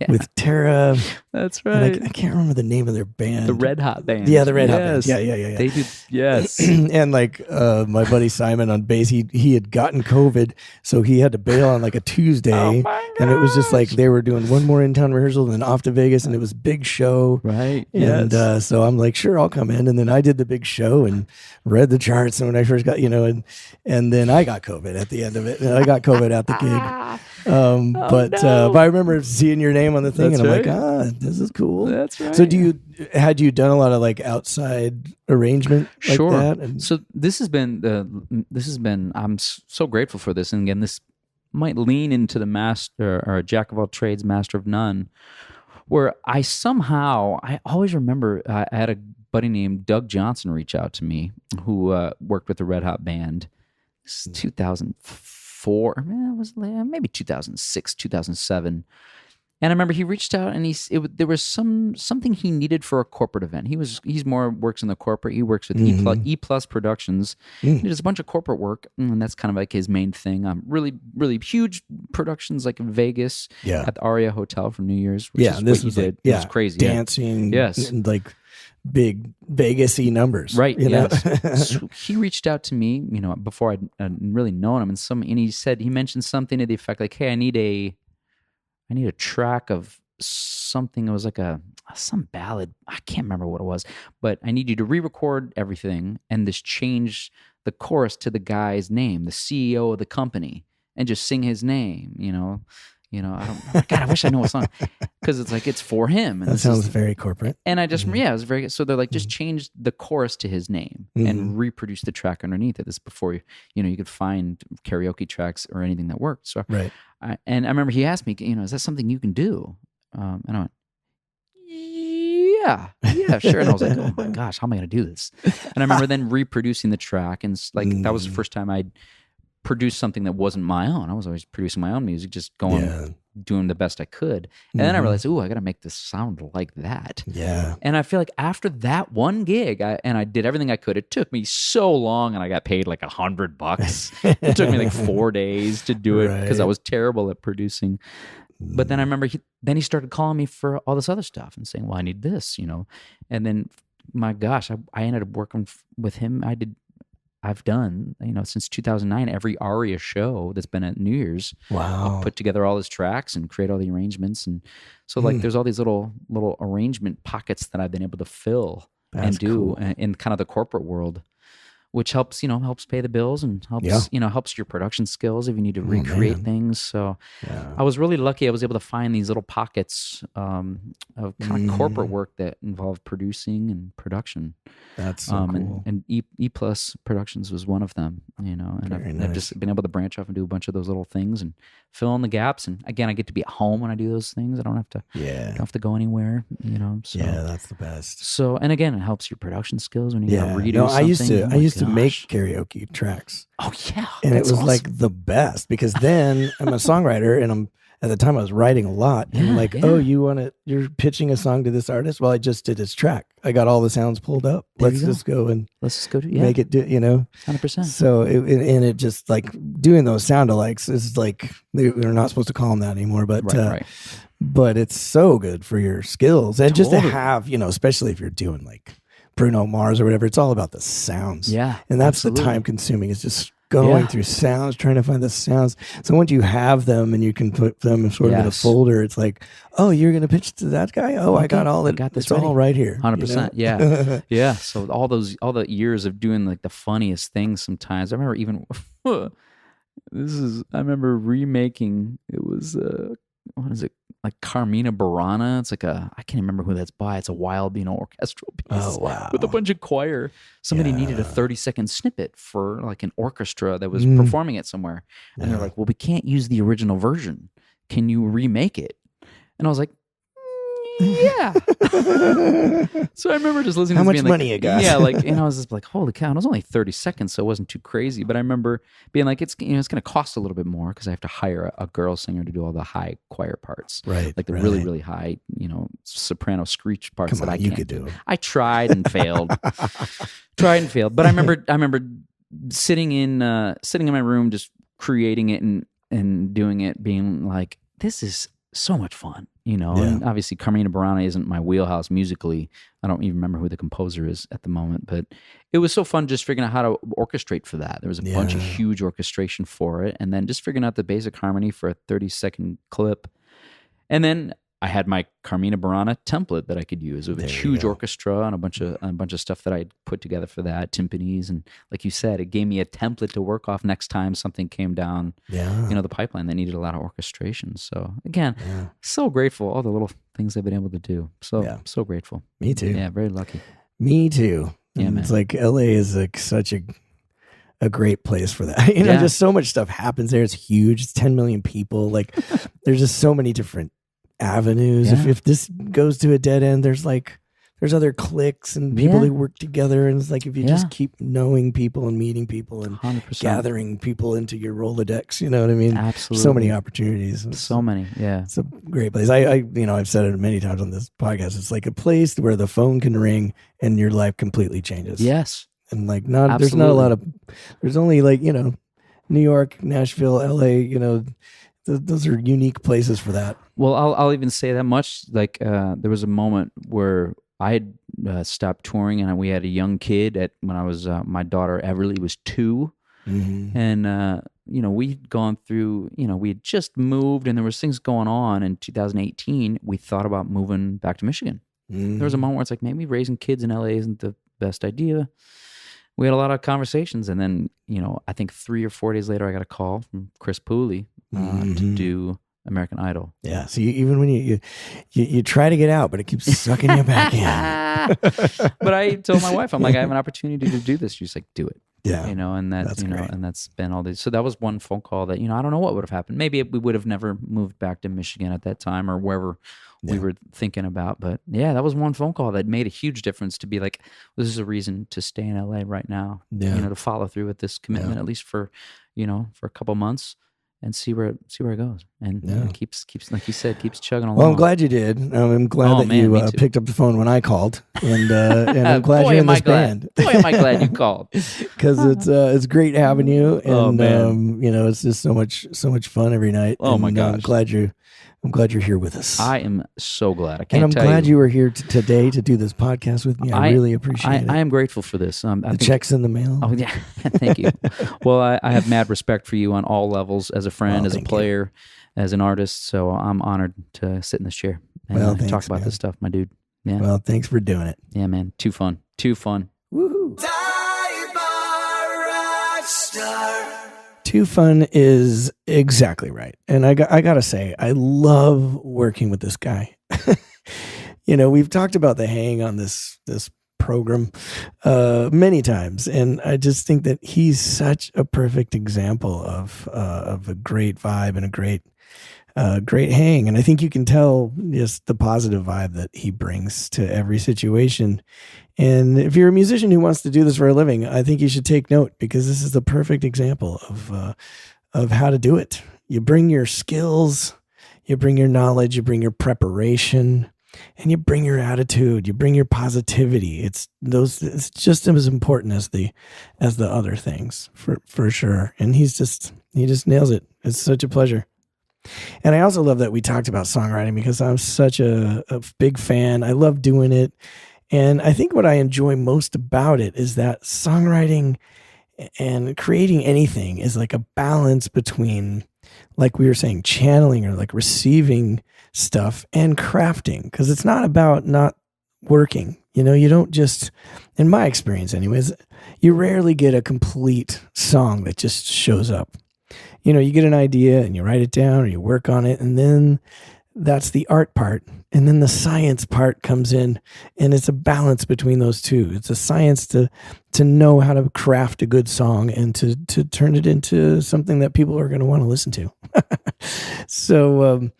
with Tara. That's right. I can't remember the name of their band. The Red Hot Band. Yeah, the Red Hot Band. Yeah. They did. Yes. And my buddy Simon on bass, he had gotten COVID, so he had to bail on a Tuesday. Oh my and it was just they were doing one more in-town rehearsal and then off to Vegas, and it was big show. Right. And so I'm like, sure, I'll come in. And then I did the big show and read the charts. And when I first got, and then I got COVID at the end of it. And I got COVID at the gig. But I remember seeing your name on the thing. That's and I'm right. like, this is cool. That's right. So had you done a lot of outside arrangement like sure. that? And so this has been, I'm so grateful for this. And again, this might lean into the master or jack of all trades, master of none, where I always remember I had a buddy named Doug Johnson reach out to me who worked with the Red Hot Band. This is 2004, maybe 2006, 2007. And I remember he reached out and there was something he needed for a corporate event. He's more works in the corporate. He works with E Plus Productions. He does a bunch of corporate work, and that's kind of his main thing. Really, really huge productions in Vegas at the Aria Hotel for New Year's. Which is this what was he did. It was crazy. Dancing. Yes. And big Vegas-y numbers. Right, yes. So he reached out to me, before I'd really known him, and he mentioned something to the effect hey, I need a track of something. It was some ballad. I can't remember what it was, but I need you to re-record everything and just change the chorus to the guy's name, the CEO of the company, and just sing his name. I wish I knew a song because it's for him. And that sounds very corporate. And I just, it was very good. So they're just change the chorus to his name and reproduce the track underneath it. This is before you could find karaoke tracks or anything that worked. So, right. And I remember he asked me, is that something you can do? And I went, yeah, sure. And I was like, oh my gosh, how am I going to do this? And I remember then reproducing the track, and that was the first time I'd produced something that wasn't my own. I was always producing my own music, just doing the best I could. And then I realized, I got to make this sound like that. Yeah. And I feel after that one gig, I did everything I could. It took me so long, and I got paid $100. It took me 4 days to do it because I was terrible at producing. But then I remember he started calling me for all this other stuff and saying, well, I need this, And then, my gosh, I ended up working with him. I've done, since 2009, every Aria show that's been at New Year's. Wow. I'll put together all his tracks and create all the arrangements. And so there's all these little arrangement pockets that I've been able to fill and do in kind of the corporate world. which helps pay the bills and helps helps your production skills if you need to recreate things. So I was really lucky. I was able to find these little pockets of kind of corporate work that involved producing and production. That's so cool. And E Plus Productions was one of them, and I've just been able to branch off and do a bunch of those little things and fill in the gaps. And again, I get to be at home when I do those things. I don't have to go anywhere, So, yeah, that's the best. So, and again, it helps your production skills when you redo something. I used to make karaoke tracks. Oh yeah, and it was awesome. Like the best, because then I'm a songwriter, and at the time I was writing a lot. And oh, you're pitching a song to this artist? Well, I just did his track. I got all the sounds pulled up. Let's just go make it do, 100%. So it just like doing those sound-alikes is like, they're not supposed to call them that anymore, but right. But it's so good for your skills. And just to have, especially if you're doing like Bruno Mars or whatever, it's all about the sounds. Yeah. And that's the time consuming, is just going through sounds, trying to find the sounds. So once you have them and you can put them sort of in a folder, it's like, oh, you're going to pitch to that guy? Oh, I got all it. It's all right here. 100%. Yeah. Yeah. So all the years of doing like the funniest things sometimes. I remember even, I remember remaking, it was, what is it? Like Carmina Burana. It's like I can't remember who that's by. It's a wild, orchestral piece. Oh, wow. With a bunch of choir. Somebody needed a 30-second snippet for like an orchestra that was performing it somewhere. And they're like, well, we can't use the original version. Can you remake it? And I was like, yeah. So I remember just listening to this much being money you got? Yeah, and I was just like, holy cow. And it was only 30 seconds, so it wasn't too crazy. But I remember being like, it's going to cost a little bit more because I have to hire a girl singer to do all the high choir parts. Right. Like the really, really high, soprano screech parts. Come that on, I you can't could do. I tried and failed. But I remember sitting in my room, just creating it and doing it, being like, this is so much fun. And obviously Carmina Burana isn't my wheelhouse musically. I don't even remember who the composer is at the moment, but it was so fun just figuring out how to orchestrate for that. There was a bunch of huge orchestration for it, and then just figuring out the basic harmony for a 30-second clip. And then I had my Carmina Burana template that I could use. It was a huge orchestra and a bunch of stuff that I put together for that, timpanis, and like you said, it gave me a template to work off next time something came down, the pipeline that needed a lot of orchestration. So again, so grateful all the little things I've been able to do. So grateful. Me too. Yeah, very lucky. Me too. Yeah, man. It's like LA is like such a great place for that. Just so much stuff happens there. It's huge. It's 10 million people. Like there's just so many different avenues. If this goes to a dead end, there's other cliques and people that work together, and it's like if you just keep knowing people and meeting people and 100%. gathering people into your Rolodex, you know what I mean? Absolutely. So many opportunities. So many. Yeah. It's a great place. I've said it many times on this podcast. It's like a place where the phone can ring and your life completely changes. Yes. And like there's not a lot of, there's only like, New York, Nashville, LA, those are unique places for that. Well, I'll even say that much. Like there was a moment where I had stopped touring, and we had a young kid when I was my daughter Avery was 2, and we'd gone through. We had just moved, and there was things going on. In 2018, we thought about moving back to Michigan. There was a moment where it's like maybe raising kids in LA isn't the best idea. We had a lot of conversations, and then I think 3 or 4 days later, I got a call from Chris Pooley to do American Idol. Yeah. So even when you try to get out, but it keeps sucking you back in. But I told my wife, I'm like, I have an opportunity to do this. She's like, do it. Yeah. And that's great. And that's been all these. So that was one phone call that, I don't know what would have happened. Maybe we would have never moved back to Michigan at that time or wherever we were thinking about. But yeah, that was one phone call that made a huge difference to be like, this is a reason to stay in LA right now. To follow through with this commitment, at least for, for a couple months. And see where it goes, and it keeps like you said, keeps chugging along. Well, I'm glad you did. I'm glad that you picked up the phone when I called, and I'm glad you're in this band. Boy, am I glad you called, because it's great having you, and it's just so much fun every night. Oh my gosh, I'm glad you're here with us. I am so glad. And I'm glad you were here today to do this podcast with me. I really appreciate it. I am grateful for this. The check's in the mail. Oh yeah, thank you. Well, I have mad respect for you on all levels, as a friend, as a player, as an artist. So I'm honored to sit in this chair and talk about this stuff, my dude. Yeah. Well, thanks for doing it. Yeah, man. Too fun. Woohoo. Too fun is exactly right. And I gotta say, I love working with this guy. We've talked about the hang on this program many times, and I just think that he's such a perfect example of a great vibe and a great hang. And I think you can tell just the positive vibe that he brings to every situation. And if you're a musician who wants to do this for a living, I think you should take note, because this is the perfect example of how to do it. You bring your skills, you bring your knowledge, you bring your preparation, and you bring your attitude, you bring your positivity. It's just as important as the other things for sure. And he just nails it. It's such a pleasure. And I also love that we talked about songwriting, because I'm such a big fan. I love doing it. And I think what I enjoy most about it is that songwriting and creating anything is like a balance between, like we were saying, channeling or like receiving stuff and crafting. Because it's not about not working. You don't just, in my experience anyways, you rarely get a complete song that just shows up. You get an idea and you write it down or you work on it, and then that's the art part. And then the science part comes in, and it's a balance between those two. It's a science to know how to craft a good song and to turn it into something that people are going to want to listen to. So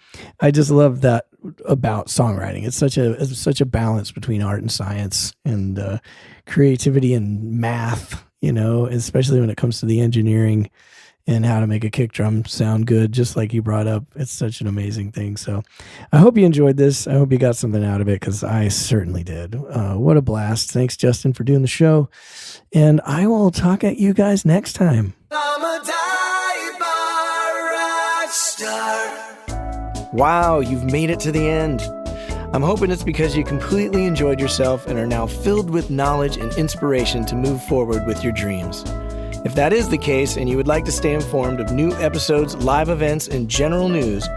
I just love that about songwriting. It's such a balance between art and science, and creativity and math, especially when it comes to the engineering and how to make a kick drum sound good, just like you brought up. It's such an amazing thing. So I hope you enjoyed this. I hope you got something out of it, because I certainly did. What a blast. Thanks, Justin, for doing the show. And I will talk at you guys next time. I'm a dive bar rock star. Wow, you've made it to the end. I'm hoping it's because you completely enjoyed yourself and are now filled with knowledge and inspiration to move forward with your dreams. If that is the case, and you would like to stay informed of new episodes, live events, and general news,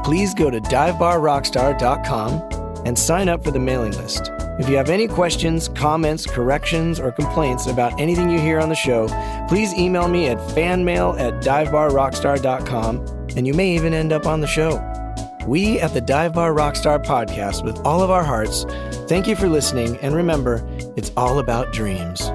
please go to divebarrockstar.com and sign up for the mailing list. If you have any questions, comments, corrections, or complaints about anything you hear on the show, please email me at fanmail@divebarrockstar.com, and you may even end up on the show. We at the Dive Bar Rockstar podcast, with all of our hearts, thank you for listening, and remember, it's all about dreams.